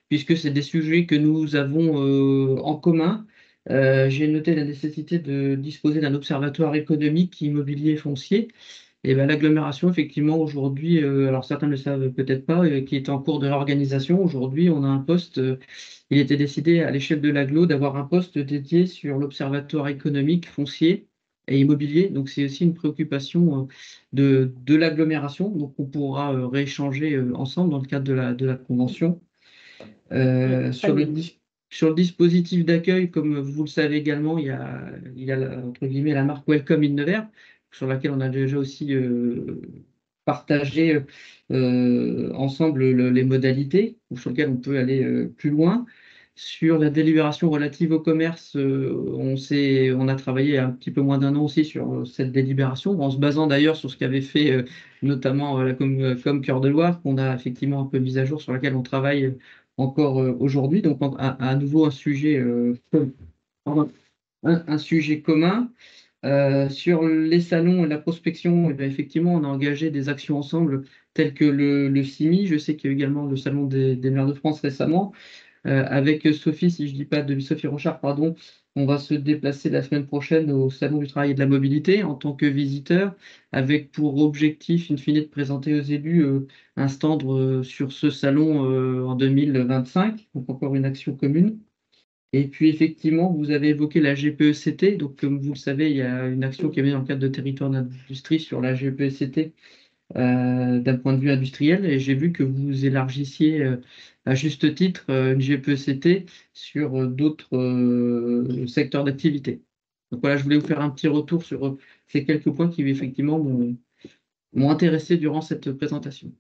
puisque c'est des sujets que nous avons en commun. J'ai noté la nécessité de disposer d'un observatoire économique, immobilier, foncier. Et ben, l'agglomération, effectivement, aujourd'hui, alors certains ne le savent peut-être pas, qui est en cours de l'organisation. Aujourd'hui, on a un poste, il était décidé à l'échelle de l'agglo d'avoir un poste dédié sur l'observatoire économique, foncier et immobilier. Donc, c'est aussi une préoccupation de l'agglomération. Donc, on pourra rééchanger ensemble dans le cadre de la convention. Sur le dispositif d'accueil, comme vous le savez également, il y a entre guillemets la marque Welcome in Nevers, sur laquelle on a déjà aussi partagé ensemble les modalités, sur lesquelles on peut aller plus loin. Sur la délibération relative au commerce, on a travaillé un petit peu moins d'un an aussi sur cette délibération, en se basant d'ailleurs sur ce qu'avait fait notamment la comme Cœur de Loire, qu'on a effectivement un peu mis à jour, sur laquelle on travaille encore aujourd'hui. Donc, à nouveau un sujet commun. Sur les salons et la prospection, eh bien, effectivement, on a engagé des actions ensemble telles que le CIMI. Je sais qu'il y a eu également le Salon des maires de France récemment. Avec Sophie, si je dis pas de Sophie Rochard, pardon, on va se déplacer la semaine prochaine au Salon du travail et de la mobilité en tant que visiteur, avec pour objectif, in fine, de présenter aux élus un stand sur ce salon en 2025, donc encore une action commune. Et puis effectivement, vous avez évoqué la GPECT. Donc, comme vous le savez, il y a une action qui est menée dans le cadre de territoire d'industrie sur la GPECT d'un point de vue industriel. Et j'ai vu que vous élargissiez à juste titre une GPECT sur d'autres secteurs d'activité. Donc voilà, je voulais vous faire un petit retour sur ces quelques points qui effectivement m'ont intéressé durant cette présentation.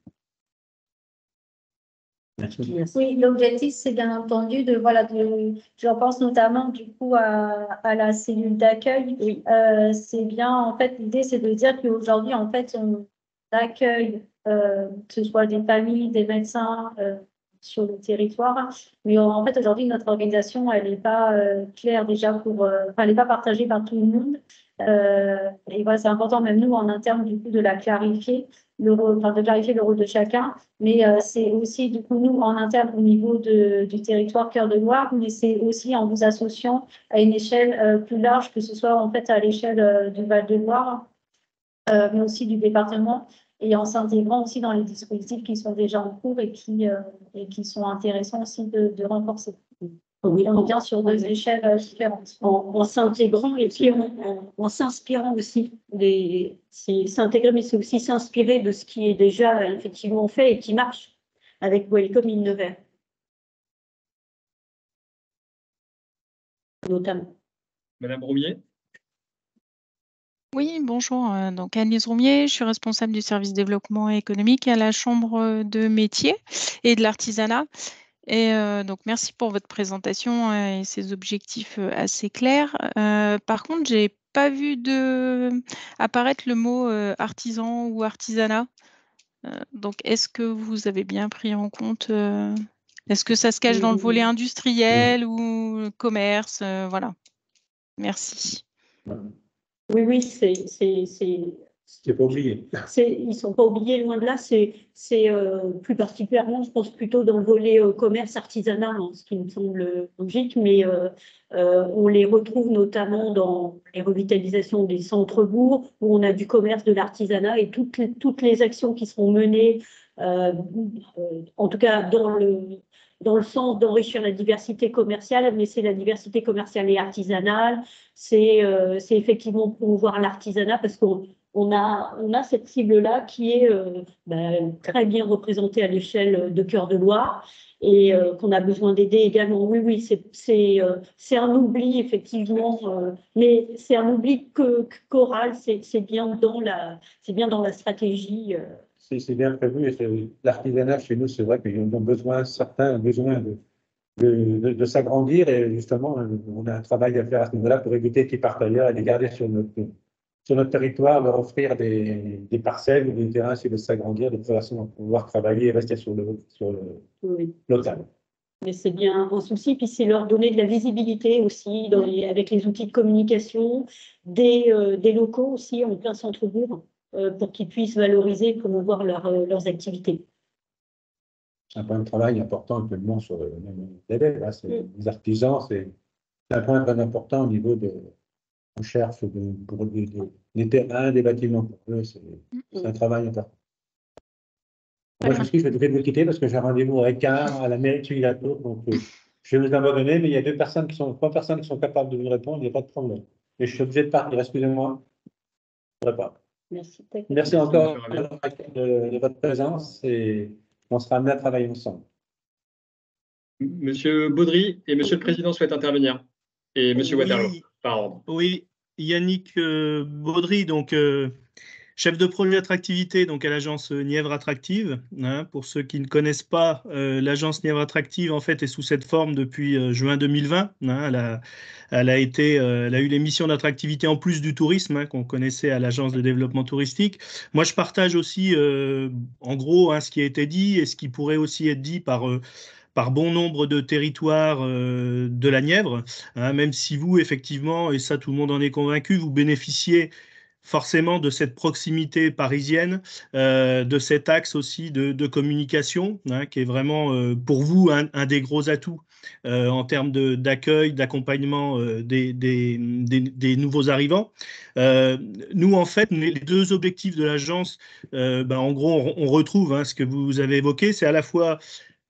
Oui, l'objectif, c'est bien entendu je pense notamment du coup à la cellule d'accueil. Oui. C'est bien, en fait, l'idée, c'est de dire qu'aujourd'hui, en fait, on accueille, que ce soit des familles, des médecins sur le territoire. Mais en fait, aujourd'hui, notre organisation, elle n'est pas claire déjà elle n'est pas partagée par tout le monde. Et voilà, c'est important, même nous, en interne, du coup, de la clarifier, de clarifier le rôle de chacun. Mais c'est aussi, du coup, nous, en interne, au niveau du territoire Cœur de Loire, mais c'est aussi en vous associant à une échelle plus large, que ce soit en fait à l'échelle du Val-de-Loire, mais aussi du département, et en s'intégrant aussi dans les dispositifs qui sont déjà en cours et qui sont intéressants aussi de renforcer. Oui, on est bien sur deux échelles différentes. En s'intégrant et puis en s'inspirant aussi. S'intégrer, mais c'est aussi s'inspirer de ce qui est déjà effectivement fait et qui marche avec Welcome in Nevers. Notamment. Madame Roumier. Oui, bonjour. Donc Anne-Lise Roumier, je suis responsable du service développement économique à la Chambre de métiers et de l'artisanat. Et donc merci pour votre présentation et ces objectifs assez clairs. Par contre, j'ai pas vu apparaître le mot artisan ou artisanat. Donc est-ce que vous avez bien pris en compte est-ce que ça se cache dans le volet industriel ou commerce voilà. Merci. Oui, C'est pas oublié. Ils ne sont pas oubliés, loin de là. C'est plus particulièrement, je pense, plutôt dans le volet commerce, artisanat, hein, ce qui me semble logique, mais on les retrouve notamment dans les revitalisations des centres-bourgs, où on a du commerce, de l'artisanat, et toutes les actions qui seront menées, en tout cas dans le sens d'enrichir la diversité commerciale, mais c'est la diversité commerciale et artisanale, c'est effectivement promouvoir l'artisanat, parce qu'on a cette cible-là qui est très bien représentée à l'échelle de Cœur de Loire et qu'on a besoin d'aider également. Oui, c'est un oubli, effectivement, mais c'est un oubli choral, c'est bien dans la stratégie. C'est bien prévu. L'artisanat chez nous, c'est vrai qu'ils ont besoin, certains ont besoin de s'agrandir et justement, on a un travail à faire à ce niveau-là pour éviter qu'ils partent ailleurs et les garder sur notre territoire, leur offrir des parcelles ou des terrains s'ils veulent s'agrandir de façon à pouvoir travailler et rester sur le local. Mais c'est bien un souci, puis c'est leur donner de la visibilité aussi avec les outils de communication, des locaux aussi en plein centre-bourg pour qu'ils puissent valoriser et promouvoir leurs activités. C'est un point de travail important actuellement sur les élèves. Les artisans, c'est un point très important au niveau de recherche pour des terrains, des bâtiments. Pour eux, c'est un travail important. Moi, je vais vous quitter parce que j'ai un rendez-vous avec à la mairie de Chiliato. Donc, je vais vous abandonner, mais il y a trois personnes qui sont capables de vous répondre, il n'y a pas de problème. Et je suis obligé de partir, excusez-moi. Je ne pourrai pas. Merci encore de votre présence et on sera amené à travailler ensemble. Monsieur Baudry et Monsieur le Président souhaitent intervenir. Et Monsieur Waterloo, par ordre. Oui, Yannick Baudry, donc chef de projet attractivité donc à l'agence Nièvre Attractive. Hein, pour ceux qui ne connaissent pas, l'agence Nièvre Attractive en fait est sous cette forme depuis juin 2020. Hein, elle a eu les missions d'attractivité en plus du tourisme hein, qu'on connaissait à l'agence de développement touristique. Moi, je partage aussi en gros hein, ce qui a été dit et ce qui pourrait aussi être dit par par bon nombre de territoires de la Nièvre, hein, même si vous, effectivement, et ça tout le monde en est convaincu, vous bénéficiez forcément de cette proximité parisienne, de cet axe aussi de communication, hein, qui est vraiment pour vous un des gros atouts en termes d'accueil, d'accompagnement des nouveaux arrivants. Nous, en fait, les deux objectifs de l'agence, en gros, on retrouve hein, ce que vous avez évoqué, c'est à la fois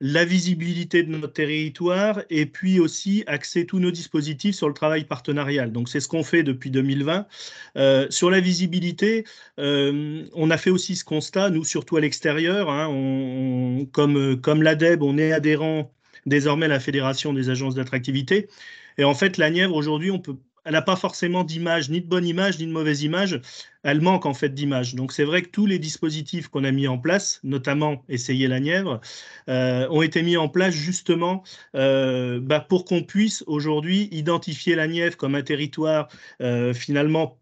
la visibilité de notre territoire et puis aussi axer tous nos dispositifs sur le travail partenarial. Donc, c'est ce qu'on fait depuis 2020. Sur la visibilité, on a fait aussi ce constat, nous, surtout à l'extérieur. Hein, comme l'ADEB, on est adhérent désormais à la Fédération des agences d'attractivité. Et en fait, la Nièvre, aujourd'hui, elle n'a pas forcément d'image, ni de bonne image, ni de mauvaise image. Elle manque en fait d'image. Donc c'est vrai que tous les dispositifs qu'on a mis en place, notamment Essayer la Nièvre, ont été mis en place justement pour qu'on puisse aujourd'hui identifier la Nièvre comme un territoire finalement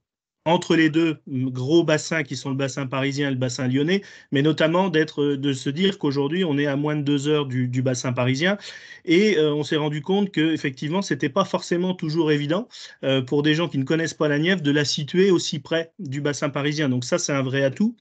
entre les deux gros bassins qui sont le bassin parisien et le bassin lyonnais, mais notamment de se dire qu'aujourd'hui, on est à moins de 2 heures du bassin parisien et on s'est rendu compte qu'effectivement, ce n'était pas forcément toujours évident pour des gens qui ne connaissent pas la Nièvre de la situer aussi près du bassin parisien. Donc ça, c'est un vrai atout.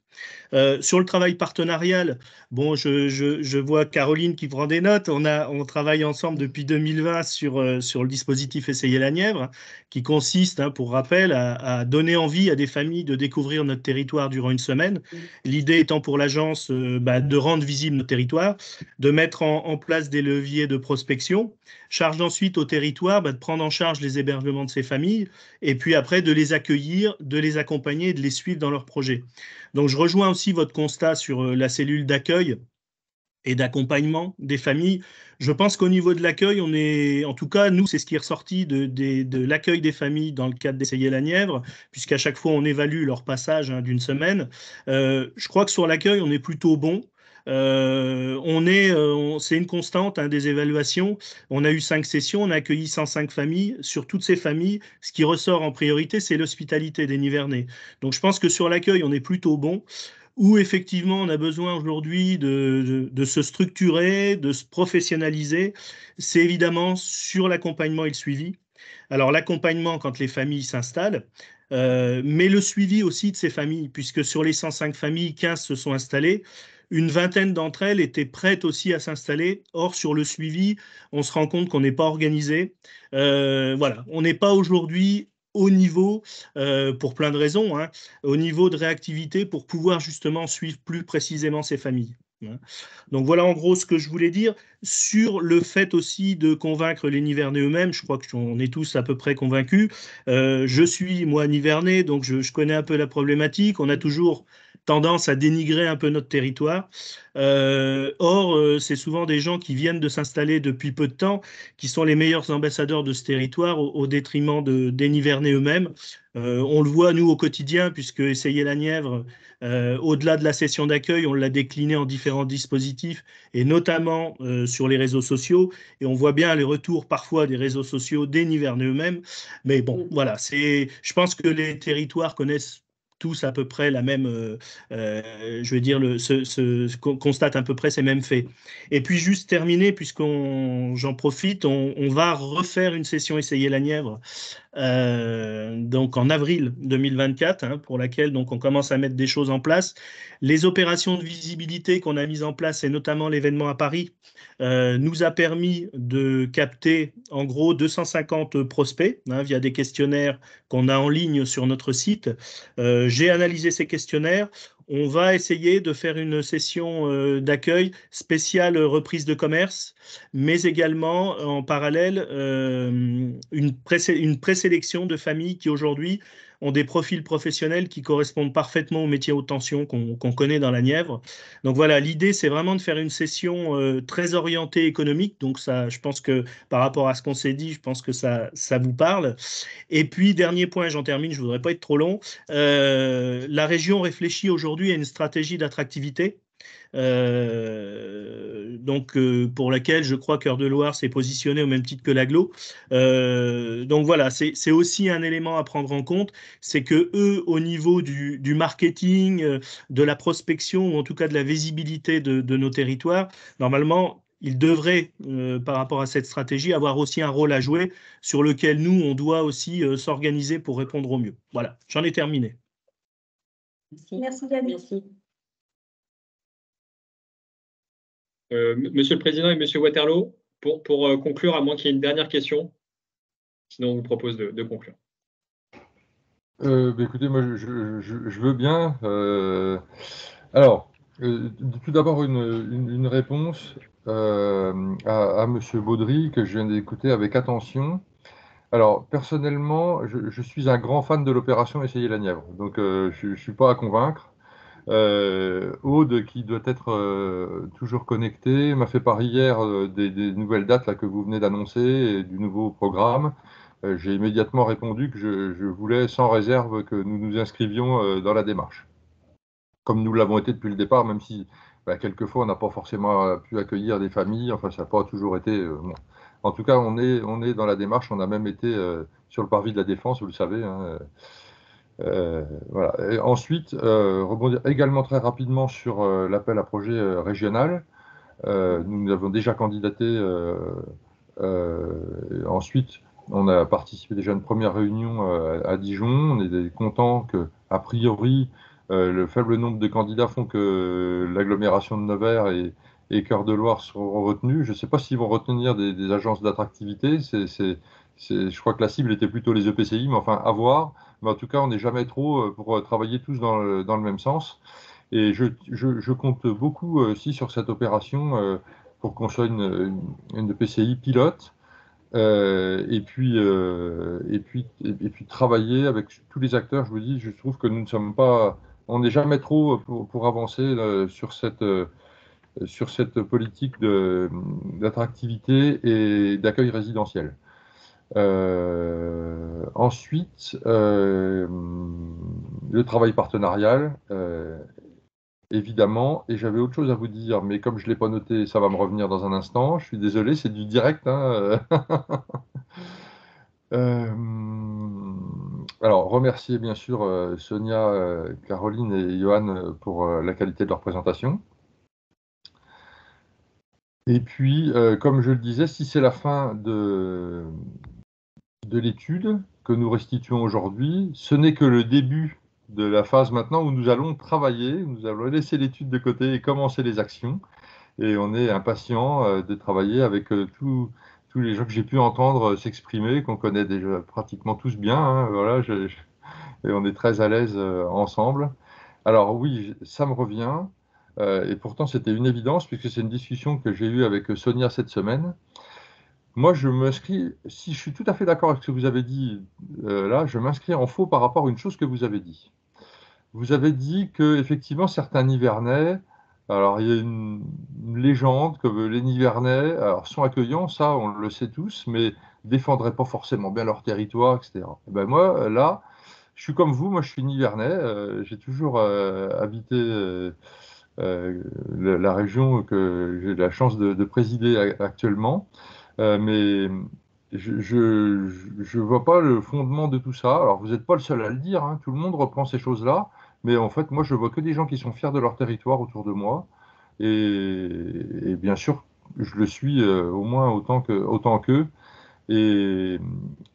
Sur le travail partenarial, bon, je vois Caroline qui prend des notes. On travaille ensemble depuis 2020 sur le dispositif Essayer la Nièvre, qui consiste, hein, pour rappel, à donner envie à des familles de découvrir notre territoire durant une semaine. L'idée étant pour l'agence de rendre visible notre territoire, de mettre en place des leviers de prospection, charge ensuite au territoire de prendre en charge les hébergements de ces familles, et puis après de les accueillir, de les accompagner, de les suivre dans leurs projets. Donc, je rejoins aussi votre constat sur la cellule d'accueil et d'accompagnement des familles. Je pense qu'au niveau de l'accueil, en tout cas, nous, c'est ce qui est ressorti de l'accueil des familles dans le cadre d'Essayer la Nièvre, puisqu'à chaque fois, on évalue leur passage d'une semaine. Je crois que sur l'accueil, on est plutôt bon. C'est une constante des évaluations. On a eu 5 sessions, on a accueilli 105 familles. Sur toutes ces familles, ce qui ressort en priorité, c'est l'hospitalité des Nivernais. Donc je pense que sur l'accueil, on est plutôt bon. Où effectivement on a besoin aujourd'hui de se structurer, de se professionnaliser, c'est évidemment sur l'accompagnement et le suivi. Alors l'accompagnement quand les familles s'installent, mais le suivi aussi de ces familles, puisque sur les 105 familles, 15 se sont installées. Une vingtaine d'entre elles étaient prêtes aussi à s'installer. Or, sur le suivi, on se rend compte qu'on n'est pas organisé. Voilà, on n'est pas aujourd'hui au niveau, pour plein de raisons, hein, au niveau de réactivité pour pouvoir justement suivre plus précisément ces familles. Donc voilà en gros ce que je voulais dire sur le fait aussi de convaincre les Nivernais eux-mêmes. Je crois qu'on est tous à peu près convaincus. Je suis moi Nivernais, donc je connais un peu la problématique. On a toujours tendance à dénigrer un peu notre territoire. Or, c'est souvent des gens qui viennent de s'installer depuis peu de temps, qui sont les meilleurs ambassadeurs de ce territoire au détriment des Nivernais eux-mêmes. On le voit, nous, au quotidien, puisque Essayer la Nièvre, au-delà de la session d'accueil, on l'a décliné en différents dispositifs, et notamment sur les réseaux sociaux. Et on voit bien les retours parfois des réseaux sociaux des Nivernais eux-mêmes. Mais bon, voilà, je pense que les territoires connaissent tous à peu près la même, je veux dire, constate à peu près ces mêmes faits. Et puis juste terminer, j'en profite, on va refaire une session Essayer la Nièvre, donc en avril 2024, hein, pour laquelle donc on commence à mettre des choses en place. Les opérations de visibilité qu'on a mises en place, et notamment l'événement à Paris, nous a permis de capter en gros 250 prospects hein, via des questionnaires qu'on a en ligne sur notre site. J'ai analysé ces questionnaires. On va essayer de faire une session d'accueil spéciale reprise de commerce, mais également en parallèle une présélection de familles qui aujourd'hui ont des profils professionnels qui correspondent parfaitement au métier haute tension qu'on connaît dans la Nièvre. Donc voilà, l'idée c'est vraiment de faire une session très orientée économique. Donc ça, je pense que par rapport à ce qu'on s'est dit, je pense que ça vous parle. Et puis dernier point, j'en termine, je ne voudrais pas être trop long. La région réfléchit aujourd'hui à une stratégie d'attractivité. Pour laquelle je crois Cœur de Loire s'est positionné au même titre que l'Agglo. Donc voilà, c'est aussi un élément à prendre en compte, c'est que eux, au niveau du marketing, de la prospection, ou en tout cas de la visibilité de nos territoires, normalement, il devrait, par rapport à cette stratégie, avoir aussi un rôle à jouer sur lequel nous, on doit aussi s'organiser pour répondre au mieux. Voilà, j'en ai terminé. Merci, Gabi. Merci. Monsieur le Président et Monsieur Waterloo, pour conclure, à moins qu'il y ait une dernière question, sinon on vous propose de conclure. Écoutez, moi je veux bien. Alors, tout d'abord une réponse à Monsieur Baudry que je viens d'écouter avec attention. Alors, personnellement, je suis un grand fan de l'opération Essayer la Nièvre, donc je ne suis pas à convaincre. Aude, qui doit être toujours connectée, m'a fait part hier des nouvelles dates là, que vous venez d'annoncer et du nouveau programme. J'ai immédiatement répondu que je voulais sans réserve que nous nous inscrivions dans la démarche. Comme nous l'avons été depuis le départ, même si quelquefois on n'a pas forcément pu accueillir des familles, enfin ça n'a pas toujours été... bon. En tout cas, on est dans la démarche, on a même été sur le parvis de la Défense, vous le savez. Hein, voilà. Et ensuite, rebondir également très rapidement sur l'appel à projet régional. Nous avons déjà candidaté. Ensuite, on a participé déjà à une première réunion à Dijon. On est content que, a priori, le faible nombre de candidats font que l'agglomération de Nevers et Cœur de Loire seront retenus. Je ne sais pas s'ils vont retenir des agences d'attractivité. Je crois que la cible était plutôt les EPCI, mais enfin, à voir. Mais en tout cas, on n'est jamais trop pour travailler tous dans le même sens. Et je compte beaucoup aussi sur cette opération pour qu'on soit une EPCI pilote. Et puis travailler avec tous les acteurs. Je vous dis, je trouve que nous ne sommes pas, on n'est jamais trop pour avancer sur cette politique d'attractivité et d'accueil résidentiel. Ensuite, le travail partenarial, évidemment, et j'avais autre chose à vous dire, mais comme je ne l'ai pas noté, ça va me revenir dans un instant. Je suis désolé, c'est du direct. Hein. Alors, remercier bien sûr Sonia, Caroline et Johan pour la qualité de leur présentation. Et puis, comme je le disais, si c'est la fin de l'étude que nous restituons aujourd'hui, ce n'est que le début de la phase maintenant où nous allons travailler, nous allons laisser l'étude de côté et commencer les actions. Et on est impatient de travailler avec tous les gens que j'ai pu entendre s'exprimer, qu'on connaît déjà pratiquement tous bien. Hein, voilà, et on est très à l'aise ensemble. Alors oui, ça me revient. Et pourtant, c'était une évidence puisque c'est une discussion que j'ai eue avec Sonia cette semaine. Moi, je m'inscris, si je suis tout à fait d'accord avec ce que vous avez dit là, je m'inscris en faux par rapport à une chose que vous avez dit. Vous avez dit que effectivement certains Nivernais, alors il y a une légende que les Nivernais sont accueillants, ça on le sait tous, mais défendraient pas forcément bien leur territoire, etc. Et ben moi, là, je suis comme vous, moi je suis Nivernais, j'ai toujours habité la région que j'ai la chance de présider actuellement. Mais je vois pas le fondement de tout ça. Alors, vous n'êtes pas le seul à le dire, hein. Tout le monde reprend ces choses-là. Mais en fait, moi, je vois que des gens qui sont fiers de leur territoire autour de moi. Et bien sûr, je le suis au moins autant qu'eux. Et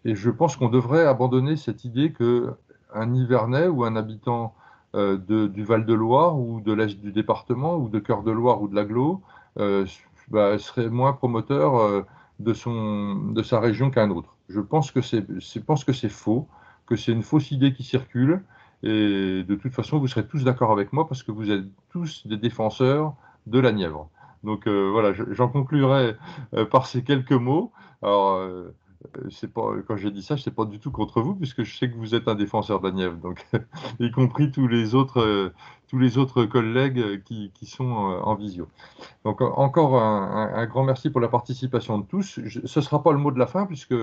je pense qu'on devrait abandonner cette idée qu'un Nivernais ou un habitant du Val-de-Loire ou de l'Est du département ou de Cœur-de-Loire ou de l'Agglo serait moins promoteur de sa région qu'un autre. Je pense que c'est faux, que c'est une fausse idée qui circule. Et de toute façon, vous serez tous d'accord avec moi parce que vous êtes tous des défenseurs de la Nièvre. Donc voilà, j'en conclurai par ces quelques mots. Alors, quand j'ai dit ça, je sais pas du tout contre vous, puisque je sais que vous êtes un défenseur de la Nièvre, donc y compris tous les autres collègues qui sont en visio. Donc encore un grand merci pour la participation de tous. Ce ne sera pas le mot de la fin, puisque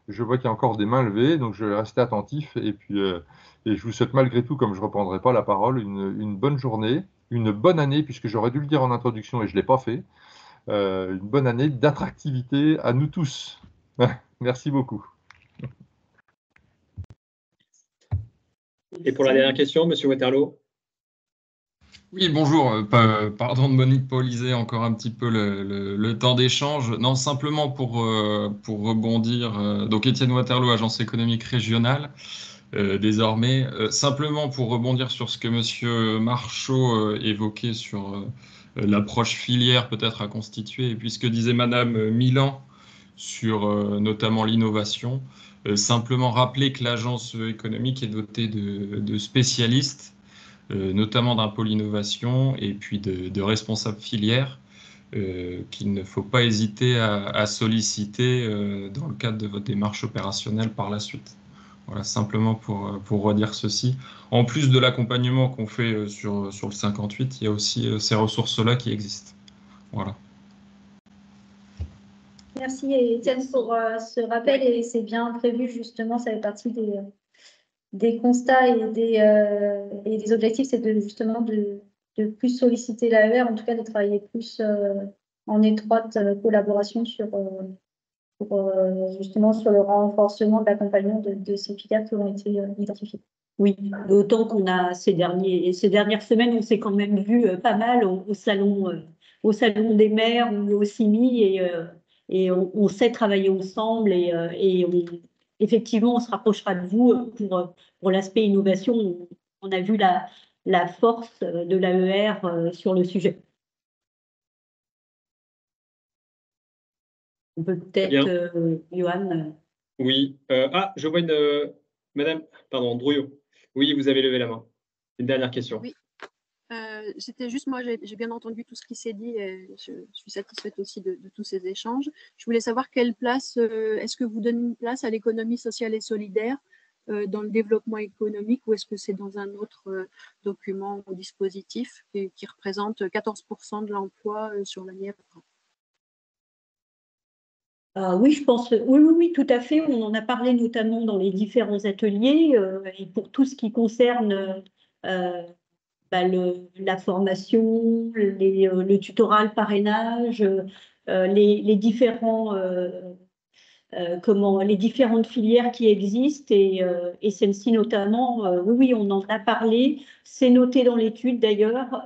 je vois qu'il y a encore des mains levées, donc je vais rester attentif. Et puis, je vous souhaite malgré tout, comme je ne reprendrai pas la parole, une bonne journée, une bonne année, puisque j'aurais dû le dire en introduction et je ne l'ai pas fait. Une bonne année d'attractivité à nous tous. Merci beaucoup. Et pour la dernière question, Monsieur Waterloo. Oui, bonjour. Pardon de monopoliser encore un petit peu le temps d'échange. Non, simplement pour rebondir. Donc, Étienne Waterloo, agence économique régionale, désormais. Simplement pour rebondir sur ce que Monsieur Marchaud évoquait sur l'approche filière peut-être à constituer, et puis ce que disait Madame Milan sur notamment l'innovation. Simplement rappeler que l'agence économique est dotée de spécialistes, notamment d'un pôle innovation et puis de responsables filières qu'il ne faut pas hésiter à solliciter dans le cadre de votre démarche opérationnelle par la suite. Voilà, simplement pour redire ceci. En plus de l'accompagnement qu'on fait sur le 58, il y a aussi ces ressources-là qui existent. Voilà. Merci Étienne pour ce rappel et c'est bien prévu justement, ça fait partie des constats et des objectifs, c'est justement de plus solliciter l'AER, en tout cas de travailler plus en étroite collaboration justement sur le renforcement de l'accompagnement de ces filières qui ont été identifiées. Oui, d'autant qu'on a ces dernières semaines, on s'est quand même vu pas mal au salon des maires ou au CIMI et on sait travailler ensemble et effectivement, on se rapprochera de vous pour l'aspect innovation. On a vu la force de l'AER sur le sujet. On peut peut-être, Johan. Oui. Je vois Madame, pardon, Drouillot. Oui, vous avez levé la main. Une dernière question. Oui. C'était juste, moi, j'ai bien entendu tout ce qui s'est dit et je suis satisfaite aussi de tous ces échanges. Je voulais savoir quelle place, est-ce que vous donnez une place à l'économie sociale et solidaire dans le développement économique ou est-ce que c'est dans un autre document ou dispositif qui représente 14% de l'emploi sur la Nièvre? Oui, je pense, oui, tout à fait. On en a parlé notamment dans les différents ateliers et pour tout ce qui concerne la formation, le tutorat, le parrainage, les différentes filières qui existent et celle-ci notamment, oui, on en a parlé. C'est noté dans l'étude d'ailleurs.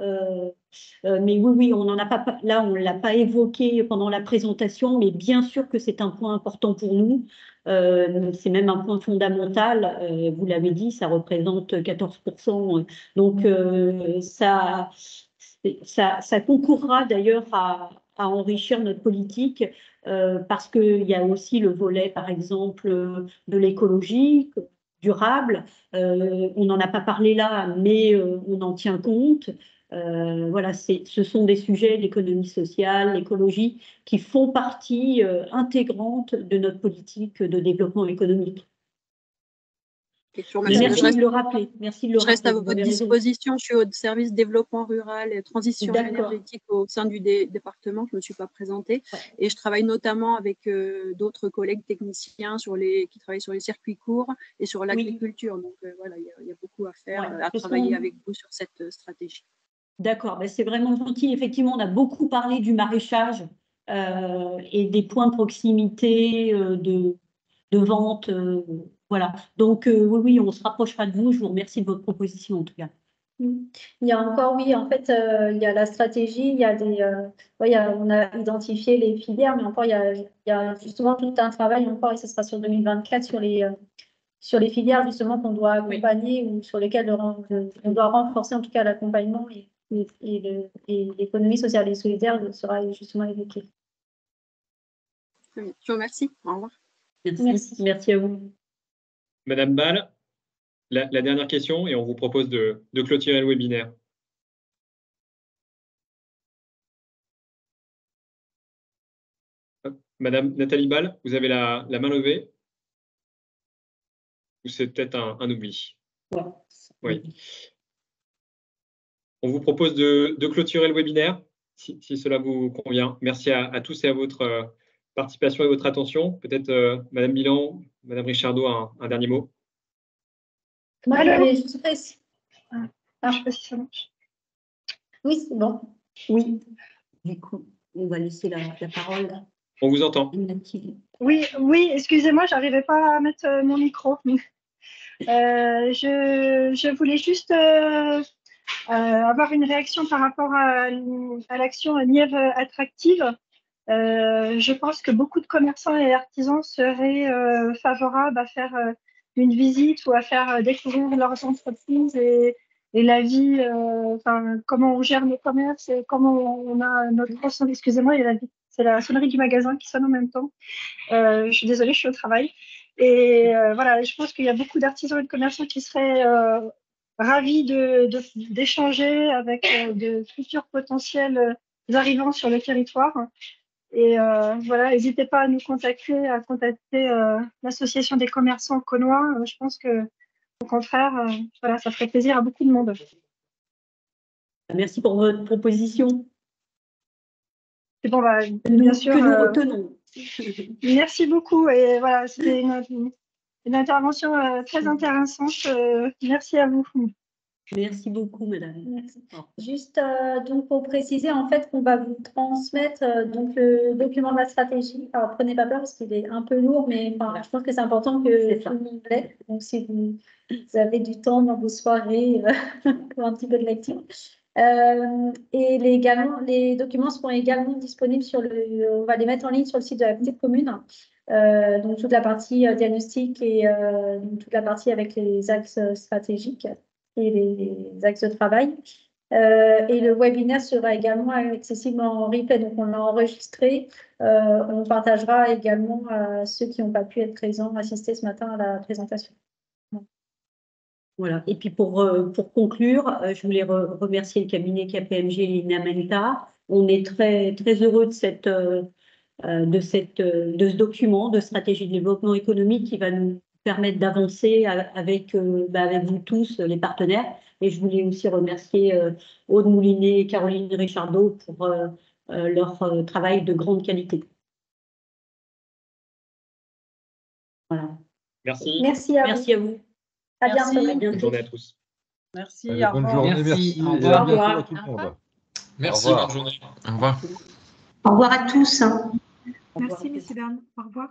Mais oui, on n'en a pas, là, on ne l'a pas évoqué pendant la présentation, mais bien sûr que c'est un point important pour nous. C'est même un point fondamental. Vous l'avez dit, ça représente 14%. Donc, ça concourra d'ailleurs à enrichir notre politique parce qu'il y a aussi le volet, par exemple, de l'écologie durable. On n'en a pas parlé là, mais on en tient compte. Voilà, ce sont des sujets, l'économie sociale, l'écologie, qui font partie intégrante de notre politique de développement économique. Merci de le rappeler. Je reste à votre disposition. Je suis au service développement rural et transition énergétique au sein du département. Je ne me suis pas présentée. Ouais. Et je travaille notamment avec d'autres collègues techniciens qui travaillent sur les circuits courts et sur l'agriculture. Oui. Donc voilà, il y a beaucoup à faire, à travailler avec vous sur cette stratégie. D'accord, c'est vraiment gentil. Effectivement, on a beaucoup parlé du maraîchage et des points de proximité de vente. Voilà. Donc, oui, on se rapprochera de vous. Je vous remercie de votre proposition, en tout cas. Il y a encore, oui, en fait, il y a la stratégie, il y a on a identifié les filières, mais encore, il y a justement tout un travail encore, et ce sera sur 2024, sur les filières, justement, qu'on doit accompagner ou sur lesquelles on doit renforcer, en tout cas, l'accompagnement et l'économie sociale et solidaire sera justement évoquée. Je vous remercie. Au revoir. Merci à vous. Madame Ball, la dernière question et on vous propose de clôturer le webinaire. Madame Nathalie Ball, vous avez la main levée ou c'est peut-être un oubli? Oui. On vous propose de clôturer le webinaire, si cela vous convient. Merci à tous et à votre participation et votre attention. Peut-être Madame Milan, Madame Richardot, un dernier mot. Moi, je suis prête. Je sais pas si ça marche. Oui, c'est bon. Oui. Du coup, on va laisser la parole. On vous entend. Oui, excusez-moi, je n'arrivais pas à mettre mon micro. Je voulais juste avoir une réaction par rapport à l'action Nièvre attractive. Je pense que beaucoup de commerçants et artisans seraient favorables à faire une visite ou à faire découvrir leurs entreprises et la vie, comment on gère nos commerces et comment on a notre... Excusez-moi, c'est la sonnerie du magasin qui sonne en même temps. Je suis désolée, je suis au travail. Et voilà, je pense qu'il y a beaucoup d'artisans et de commerçants qui seraient ravis d'échanger avec de futurs potentiels arrivants sur le territoire. Et voilà, n'hésitez pas à nous contacter, à contacter l'association des commerçants caunois. Je pense que, au contraire, voilà, ça ferait plaisir à beaucoup de monde. Merci pour votre proposition. C'est bon, bah, bien sûr. Que nous retenons. Merci beaucoup. Et voilà, c'était une intervention très intéressante. Merci à vous. Merci beaucoup, madame. Merci. Juste donc pour préciser en fait qu'on va vous transmettre donc le document de la stratégie. Alors prenez pas peur parce qu'il est un peu lourd, mais enfin, je pense que c'est important que tout le monde l'ait. Donc si vous avez du temps dans vos soirées pour un petit peu de lecture. Et les documents seront également disponibles on va les mettre en ligne sur le site de la petite commune. Donc toute la partie diagnostic et donc toute la partie avec les axes stratégiques et les axes de travail. Et le webinaire sera également accessible en replay, donc on l'a enregistré. On partagera également à ceux qui n'ont pas pu être présents, assister ce matin à la présentation. Voilà. Et puis pour conclure, je voulais remercier le cabinet KPMG et l'INAMENTA. On est très, très heureux de ce document de stratégie de développement économique qui va nous permettre d'avancer avec vous tous, les partenaires. Et je voulais aussi remercier Aude Moulinet et Caroline Richardot pour leur travail de grande qualité. Voilà. Merci. Merci à vous. À bientôt. Bonne journée à tous. Merci. Allez, bonne journée, merci. Au Et revoir. à bientôt à tout le monde. Merci, Au revoir. bonne journée. Au revoir. Au revoir à tous. Merci, messieurs, dames. Au revoir.